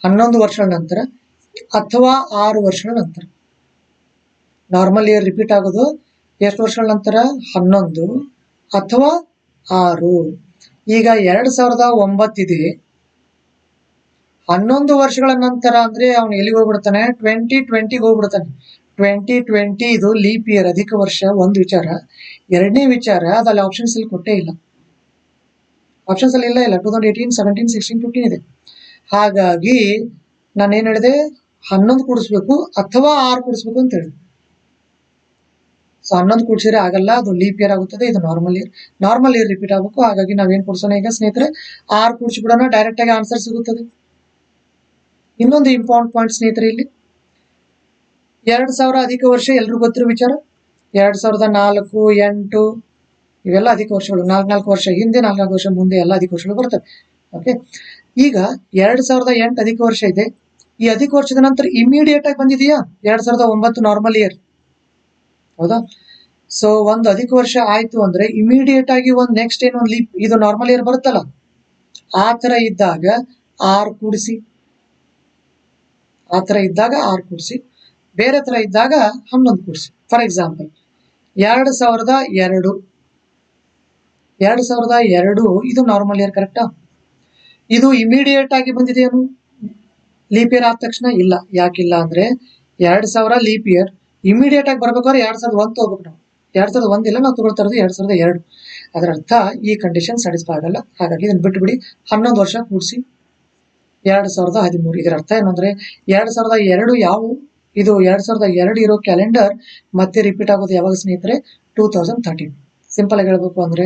11 ವರ್ಷಗಳ ನಂತರ ಅಥವಾ 6 ವರ್ಷಗಳ ನಂತರ. ನಾರ್ಮಲ್ ಇಯರ್ ರಿಪೀಟ್ ಆಗೋದು ಎಷ್ಟು ವರ್ಷಗಳ ನಂತರ? 11 ಅಥವಾ 6. ಈಗ 2009 ಇದೆ, 11 ವರ್ಷಗಳ ನಂತರ ಅಂದ್ರೆ ಅವನು ಎಲ್ಲಿಗೆ ಹೋಗ್ಬಿಡ್ತಾನೆ? 2020ಗೆ ಹೋಗ್ಬಿಡ್ತಾನೆ. 2020 ಇದು ಲೀಪ್ ಇಯರ್, ಅಧಿಕ ವರ್ಷ, ಒಂದು ವಿಚಾರ. ಎರಡನೇ ವಿಚಾರ, ಅದಲ್ಲಿ ಆಪ್ಷನ್ಸ್ ಅಲ್ಲಿ ಕೊಟ್ಟೇ ಇಲ್ಲ. ಆಪ್ಷನ್ಸ್ ಅಲ್ಲಿ ಇಲ್ಲ 2018, 17, 16, 15 ಇದೆ. ಹಾಗಾಗಿ ನಾನು ಏನ್ ಹೇಳಿದೆ? 11 ಕೂಡಿಸ್ಬೇಕು ಅಥವಾ 6 ಕೂಡಿಸ್ಬೇಕು ಅಂತ ಹೇಳಿದೆ. ಸೊ 11 ಕೂಡಿಸಿದ್ರೆ ಆಗಲ್ಲ, ಅದು ಲೀಪ್ ಇಯರ್ ಆಗುತ್ತದೆ. ಇದು normal year, normal year repeat ಆಗಬೇಕು. ಹಾಗಾಗಿ ನಾವೇನ್ ಕೂಡಿಸೋಣ ಈಗ ಸ್ನೇಹಿತರೆ? 6 ಕೂಡಿಸ್ಬಿಡೋಣ, ಡೈರೆಕ್ಟ್ ಆಗಿ ಆನ್ಸರ್ ಸಿಗುತ್ತದೆ. ಇನ್ನೊಂದು ಇಂಪಾರ್ಟೆಂಟ್ ಪಾಯಿಂಟ್ ಸ್ನೇಹಿತರೆ, ಇಲ್ಲಿ 2000 ಅಧಿಕ ವರ್ಷ ಎಲ್ರಿಗೂ ಗೊತ್ತಿರೋ ವಿಚಾರ. 2004, 8 ಇವೆಲ್ಲ ಅಧಿಕ ವರ್ಷಗಳು. 4 ವರ್ಷ ಹಿಂದೆ, 4 ವರ್ಷ ಮುಂದೆ ಎಲ್ಲ ಅಧಿಕ ವರ್ಷಗಳು ಬರ್ತವೆ. ಓಕೆ. ಈಗ 2008 ಅಧಿಕ ವರ್ಷ ಇದೆ. ಈ ಅಧಿಕ ವರ್ಷದ ನಂತರ ಇಮಿಡಿಯೇಟ್ ಆಗಿ ಬಂದಿದೆಯಾ 2009 ನಾರ್ಮಲ್ ಇಯರ್, ಹೌದಾ? ಸೊ ಒಂದು ಅಧಿಕ ವರ್ಷ ಆಯ್ತು ಅಂದ್ರೆ ಇಮಿಡಿಯೇಟ್ ಆಗಿ ಒಂದು ನೆಕ್ಸ್ಟ್ ಏನು ಲೀಪ್ ಇದು ನಾರ್ಮಲ್ ಇಯರ್ ಬರುತ್ತಲ್ಲ, ಆ ತರ ಇದ್ದಾಗ ಆರ್ ಕೂಡಿಸಿ, ಆ ತರ ಇದ್ದಾಗ ಆರ್ ಕೂಡಿಸಿ, ಬೇರೆ ತರ ಇದ್ದಾಗ 11 ಕೂಡಿಸಿ. ಫಾರ್ ಎಕ್ಸಾಂಪಲ್ 2002 ಇದು ನಾರ್ಮಲ್ ಇಯರ್, ಕರೆಕ್ಟಾ? ಇದು ಇಮಿಡಿಯೇಟ್ ಆಗಿ ಬಂದಿದೆಯೇನು ಲೀಪ್ ಇಯರ್ ಆದ ತಕ್ಷಣ? ಇಲ್ಲ. ಯಾಕಿಲ್ಲ ಅಂದ್ರೆ 2000 ಲೀಪ್ ಇಯರ್, ಇಮಿಡಿಯೇಟ್ ಆಗಿ ಬರ್ಬೇಕಾದ್ರೆ 2001 ತಗೋಬೇಕು ನಾವು. 2001 ಇಲ್ಲ, ನಾವು ತಗೊಳ್ತಾ ಇರೋದು 2002. ಅದರ ಅರ್ಥ ಈ ಕಂಡೀಷನ್ ಸ್ಯಾಟಿಸ್ಫೈ ಆಗಲ್ಲ. ಹಾಗಾಗಿ ಇದನ್ನ ಬಿಟ್ಬಿಡಿ. 11 ವರ್ಷ ಕೂಡಿಸಿ 2013. ಇದರ ಅರ್ಥ ಏನಂದ್ರೆ 2002 ಯಾವ ಇದು 2002 ಇರೋ ಕ್ಯಾಲೆಂಡರ್ ಮತ್ತೆ ರಿಪೀಟ್ ಆಗೋದು ಯಾವಾಗ ಸ್ನೇಹಿತರೆ? 2013. ಸಿಂಪಲ್ ಆಗಿ ಹೇಳ್ಬೇಕು ಅಂದ್ರೆ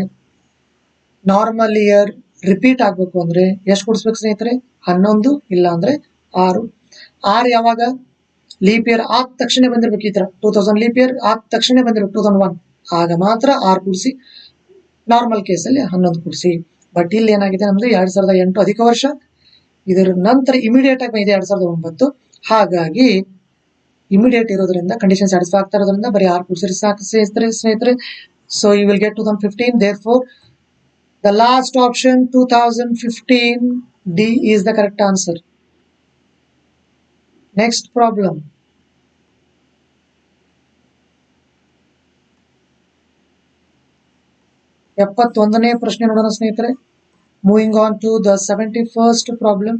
ನಾರ್ಮಲ್ ಇಯರ್ ರಿಪೀಟ್ ಆಗ್ಬೇಕು ಅಂದ್ರೆ ಎಷ್ಟು ಕೂಡಿಸ್ಬೇಕು ಸ್ನೇಹಿತರೆ? 11 ಇಲ್ಲ ಅಂದ್ರೆ 6. 6 ಯಾವಾಗ? ಲೀಪ್ ಇಯರ್ ಆದ ತಕ್ಷಣ ಬಂದಿರ್ಬೇಕು. ಈ ತರ 2000 ಲೀಪ್ ಇಯರ್ ಆದ ತಕ್ಷಣ ಬಂದಿರ್ಬೇಕು 2001, ಆಗ ಮಾತ್ರ 6 ಕೂಡಿಸಿ. ನಾರ್ಮಲ್ ಕೇಸಲ್ಲಿ 11 ಕೂಡಿಸಿ. ಬಟ್ ಇಲ್ಲಿ ಏನಾಗಿದೆ ನಮ್ದು 2008 ಅಧಿಕ ವರ್ಷ, ಇದರ ನಂತರ ಇಮಿಡಿಯೇಟ್ ಆಗಿ ಬಂದಿದೆ 2009. ಹಾಗಾಗಿ ಇಮಿಡಿಯೇಟ್ ಇರೋದ್ರಿಂದ ಕಂಡೀಷನ್ ಸ್ಯಾಟಿಸ್ಫೈ ಆಗ್ತಾ ಇರೋದ್ರಿಂದ ಬರೀ 6 ಕೂಡಿಸಿದ್ರೆ ಸಾಕು ಸ್ನೇಹಿತರೆ. So you will get 2015. therefore the last option 2015 D is the correct answer. Next problem. ಎಪ್ಪತ್ತೊಂದನೇ ಪ್ರಶ್ನೆ ನೋಡೋಣ ಸ್ನೇಹಿತರೆ. Moving on to the 71st problem.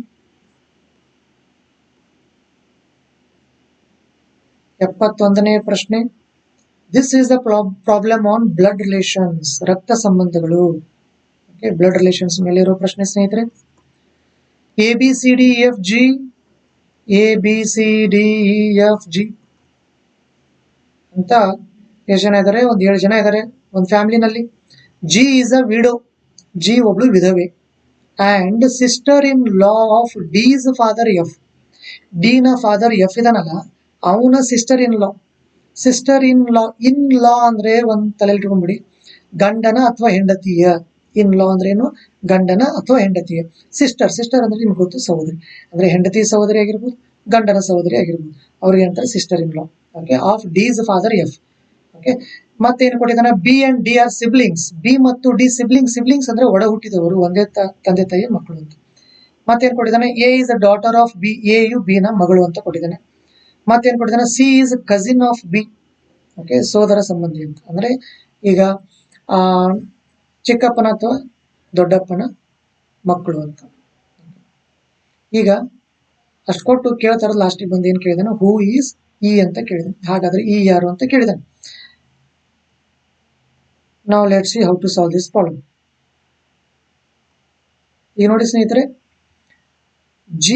71ನೇ ಪ್ರಶ್ನೆ. This is the problem on blood relations. ರಕ್ತ ಸಂಬಂಧಗಳು. Okay, blood relations ಮೇಲೆ ಇರೋ ಪ್ರಶ್ನೆ ಸ್ನೇಹಿತರೆ. ABCDEFG ಅಂತ ಎಷ್ಟು ಜನ ಇದ್ದಾರೆ? ಒಂದು 7 ಜನ ಇದ್ದಾರೆ ಒಂದು ಫ್ಯಾಮಿಲಿನಲ್ಲಿ. G is a widow. G ಒಬ್ಳು ವಿಧವೆ. And sister in law of D's father F. D ನ ಫಾದರ್ F ಇದಾನಲ್ಲ, ಅವನ ಸಿಸ್ಟರ್ ಇನ್ ಲಾ ಅಂದ್ರೆ ಒಂದ್ ತಲೆಯಲ್ಲಿ ಇಟ್ಕೊಂಡ್ಬಿಡಿ, ಗಂಡನ ಅಥವಾ ಹೆಂಡತಿಯ. ಇನ್ ಲಾ ಅಂದ್ರೆ ಏನು? ಗಂಡನ ಅಥವಾ ಹೆಂಡತಿಯ. ಸಿಸ್ಟರ್ ಅಂದ್ರೆ ನಿಮ್ಗೆ ಗೊತ್ತು, ಸಹೋದರಿ. ಅಂದ್ರೆ ಹೆಂಡತಿ ಸಹೋದರಿ ಆಗಿರ್ಬೋದು, ಗಂಡನ ಸಹೋದರಿ ಆಗಿರ್ಬೋದು, ಅವ್ರಿಗೆ ಅಂತಾರೆ sister in law. Okay, of D's father F. Okay, ಮತ್ತೇನು ಕೊಟ್ಟಿದ್ದಾನೆ? B and D are siblings. B ಮತ್ತು ಡಿ ಸಿಬ್ಲಿಂಗ್ಸ್ ಅಂದ್ರೆ ಒಡ ಹುಟ್ಟಿದವರು, ಒಂದೇ ತಂದೆ ತಾಯಿ ಮಕ್ಕಳು ಅಂತ. ಮತ್ತೇನ್ ಕೊಟ್ಟಿದ್ದಾನೆ? A is a daughter of B. A ಯು ಬಿ ನ ಮಗಳು ಅಂತ ಕೊಟ್ಟಿದ್ದಾನೆ. ಮತ್ತೇನ್ ಕೊಟ್ಟಿದ್ದಾನೆ? C is cousin of B. Okay, ಸೋದರ ಸಂಬಂಧಿ ಅಂತ. ಅಂದ್ರೆ ಈಗ ಚಿಕ್ಕಪ್ಪನ ಅಥವಾ ದೊಡ್ಡಪ್ಪನ ಮಕ್ಕಳು ಅಂತ. ಈಗ ಅಷ್ಟು ಕೊಟ್ಟು ಕೇಳ್ತಾರ, ಲಾಸ್ಟಿಗೆ ಬಂದು ಏನ್ ಕೇಳಿದಾನೆ? ಹೂ ಈಸ್ ಇ ಅಂತ ಕೇಳಿದಾನೆ. ಹಾಗಾದ್ರೆ ಇ ಯಾರು ಅಂತ ಕೇಳಿದಾನೆ. Now let's see how to solve this problem. ಈಗ ನೋಡಿ ಸ್ನೇಹಿತರೆ, G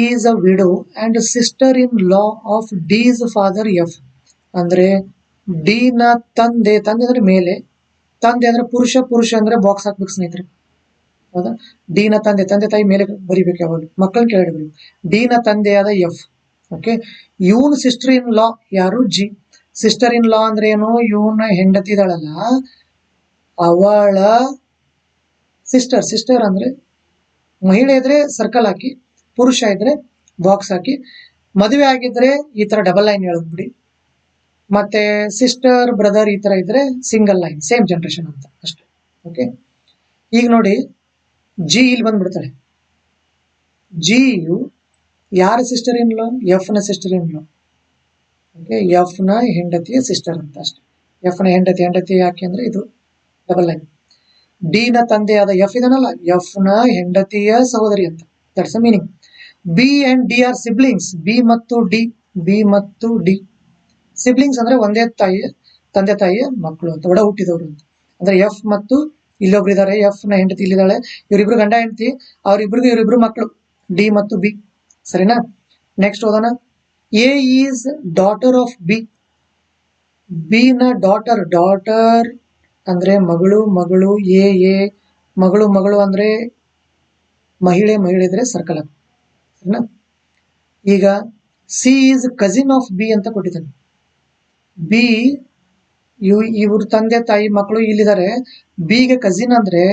is a widow and sister in law of D's father F. ಅಂದ್ರೆ D ನ ತಂದೆ ಅಂದ್ರೆ ಮೇಲೆ, ತಂದೆ ಅಂದ್ರೆ ಪುರುಷ ಅಂದ್ರೆ ಬಾಕ್ಸ್ ಹಾಕ್ಬೇಕು ಸ್ನೇಹಿತರೆ, ಹೌದಾ? ಡಿ ನ ತಂದೆ ತಾಯಿ ಮೇಲೆ ಬರಿಬೇಕು, ಯಾವಾಗ ಮಕ್ಕಳನ್ನ ಕೆಳಗಡೆ ಬರೀಬೇಕು. ಡಿ ನ ತಂದೆಯಾದ F. Okay, even sister in ಲಾ ಯಾರು? G. ಸಿಸ್ಟರ್ ಇನ್ ಲಾ ಅಂದ್ರೆ ಏನು? ಇವನ ಹೆಂಡತಿ ಇದಾಳಲ್ಲ, ಅವಳ ಸಿಸ್ಟರ್ ಅಂದ್ರೆ ಮಹಿಳೆ ಇದ್ರೆ ಸರ್ಕಲ್ ಹಾಕಿ, ಪುರುಷ ಇದ್ರೆ ಬಾಕ್ಸ್ ಹಾಕಿ, ಮದುವೆ ಆಗಿದ್ರೆ ಈ ತರ ಡಬಲ್ ಲೈನ್ ಹೇಳ್ಬಿಡಿ, ಮತ್ತೆ ಸಿಸ್ಟರ್ ಬ್ರದರ್ ಈ ತರ ಇದ್ರೆ ಸಿಂಗಲ್ ಲೈನ್, ಸೇಮ್ ಜನರೇಷನ್ ಅಂತ ಅಷ್ಟೇ. ಓಕೆ, ಈಗ ನೋಡಿ ಜಿ ಇಲ್ಲಿ ಬಂದ್ಬಿಡ್ತಾಳೆ. ಜಿ ಯು ಯಾರ ಸಿಸ್ಟರ್ ಇನ್ ಲಾ? ಎಫ್ ನ sister in law. Okay, F ನ ಹೆಂಡತಿಯ ಸಿಸ್ಟರ್ ಅಂತ ಅಷ್ಟೇ. ಎಫ್ ನ ಹೆಂಡತಿ ಯಾಕೆ ಅಂದ್ರೆ ಇದು ಡಬಲ್ ಲೈನ್. ಡಿ ನ ತಂದೆಯಾದ F ಇದನ್ನಲ್ಲ, F ನ ಹೆಂಡತಿಯ ಸಹೋದರಿ ಅಂತ. That's the meaning. B and D are siblings. B ಮತ್ತು ಡಿ ಸಿಬ್ಲಿಂಗ್ಸ್ ಅಂದ್ರೆ ಒಂದೇ ತಂದೆ ತಾಯಿಯ ಮಕ್ಕಳು ಅಂತ, ಒಡ ಹುಟ್ಟಿದವರು ಅಂತ. ಅಂದ್ರೆ ಎಫ್ ಮತ್ತು ಇಲ್ಲೊಬ್ರು ಇದಾರೆ, ಎಫ್ ನ ಹೆಂಡತಿ ಇಲ್ಲಿದ್ದಾಳೆ, ಇವರಿಬ್ರು ಗಂಡ ಹೆಂಡತಿ, ಇವರಿಬ್ರು ಮಕ್ಕಳು ಡಿ ಮತ್ತು ಬಿ. ಸರಿನಾ? ನೆಕ್ಸ್ಟ್ ಓದೋಣ. A is daughter of B. B ನ ಡಾಟರ್ ಅಂದ್ರೆ ಮಗಳು. ಎ ಮಗಳು ಅಂದ್ರೆ ಮಹಿಳೆ ಇದ್ರೆ ಸರ್ಕಲ್ ಹಾಕಿ. ಸರಿನಾ? ಈಗ C is cousin of B ಅಂತ ಕೊಟ್ಟಿದ್ದಾನೆ. ಬಿ ಇವ್ರ ತಂದೆ ತಾಯಿ ಮಕ್ಕಳು ಇಲ್ಲಿದ್ದಾರೆ, ಬಿಗೆ ಕಸಿನ್ ಅಂದ್ರೆ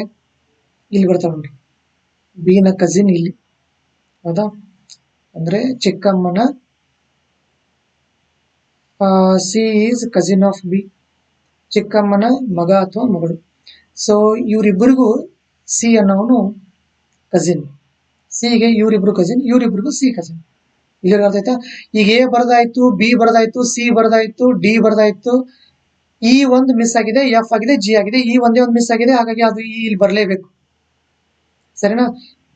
ಇಲ್ಲಿ ಬರ್ತಾವ ನೋಡಿ, ಬಿ ನ ಕಸಿನ್ ಇಲ್ಲಿ, ಹೌದಾ? ಅಂದ್ರೆ ಚಿಕ್ಕಮ್ಮನ C is cousin of B, ಚಿಕ್ಕಮ್ಮನ ಮಗ ಅಥವಾ ಮಗಳು. ಸೊ ಇವರಿಬ್ಬರಿಗೂ ಸಿ ಅನ್ನೋನು ಕಸಿನ್, ಸಿಗೆ ಇವರಿಬ್ರು ಕಸಿನ್, ಇವರಿಬ್ರಿಗೂ ಸಿ ಕಸಿನ್. ಇಲ್ಲಿ ಅರ್ಥ ಆಯ್ತಾ? ಈಗ ಎ ಬರ್ದಾಯ್ತು, ಬಿ ಬರ್ದಾಯ್ತು, ಸಿ ಬರ್ದಾಯ್ತು, ಡಿ ಬರ್ದಾಯ್ತು, ಇ ಒಂದು ಮಿಸ್ ಆಗಿದೆ, ಎಫ್ ಆಗಿದೆ, ಜಿ ಆಗಿದೆ, ಈ ಒಂದೇ ಒಂದು ಮಿಸ್ ಆಗಿದೆ, ಹಾಗಾಗಿ ಅದು ಇಲ್ಲಿ ಬರಲೇಬೇಕು. ಸರಿನಾ?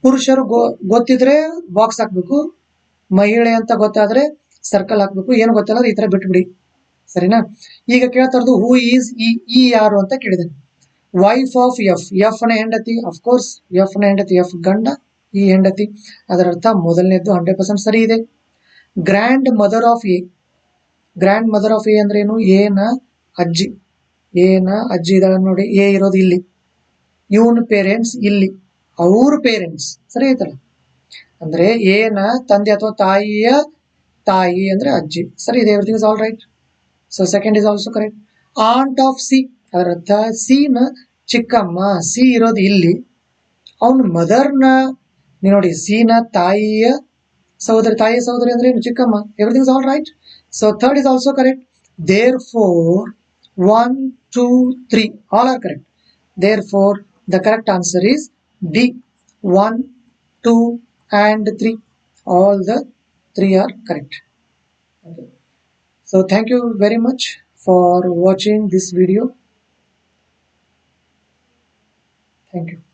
ಪುರುಷರು ಗೊತ್ತಿದ್ರೆ ಬಾಕ್ಸ್ ಹಾಕ್ಬೇಕು, ಮಹಿಳೆ ಅಂತ ಗೊತ್ತಾದ್ರೆ ಸರ್ಕಲ್ ಹಾಕ್ಬೇಕು, ಏನು ಗೊತ್ತಿಲ್ಲ ಈ ತರ ಬಿಟ್ಬಿಡಿ. ಸರಿನಾ? ಈಗ ಕೇಳ್ತಾ ಇರೋದು ಹೂ ಈಸ್ ಈ ಯಾರು ಅಂತ ಕೇಳಿದೆ. ವೈಫ್ ಆಫ್ ಎಫ್, ಎಫ್ ನ ಹೆಂಡತಿ, ಅಫ್ಕೋರ್ಸ್ ಎಫ್ ನ ಹೆಂಡತಿ, ಎಫ್ ಗಂಡ, ಈ ಹೆಂಡತಿ. ಅದರ ಅರ್ಥ ಮೊದಲನೇದ್ದು 100% ಸರಿ ಇದೆ. Grand mother of A, grand mother of A ಅಂದ್ರೆ ಏನು? ಎ ನ ಅಜ್ಜಿ, ಎ ನ ಅಜ್ಜಿ ಇದಾಳೆ ನೋಡಿ, ಎ ಇರೋದು ಇಲ್ಲಿ, ಇವನ್ ಪೇರೆಂಟ್ಸ್ ಇಲ್ಲಿ, ಅವ್ರ ಪೇರೆಂಟ್ಸ್, ಸರಿ ಐತಲ್ಲ? ಅಂದ್ರೆ ಎ ನ ತಂದೆ ಅಥವಾ ತಾಯಿಯ ತಾಯಿ ಅಂದ್ರೆ ಅಜ್ಜಿ, ಸರಿ ಇದೆ. Everything is all right. So second is also correct. Ant of C, ಅದರ ಅರ್ಥ ಸಿ ನ ಚಿಕ್ಕಮ್ಮ, ಸಿ ಇರೋದು ಇಲ್ಲಿ, ಅವನ ಮದರ್ನ ನೋಡಿ, ಸಿ ನ ತಾಯಿಯ ಸಹೋದರಿ, ತಾಯಿಯ ಸಹೋದರಿ ಅಂದ್ರೆ ಏನು? ಚಿಕ್ಕಮ್ಮ. Everything is all right. So third is also correct. Therefore 1, 2, 3 all are correct. Therefore the correct answer is D, 1, 2 and 3. All the 3 are correct. Okay. So thank you very much for watching this video. Thank you.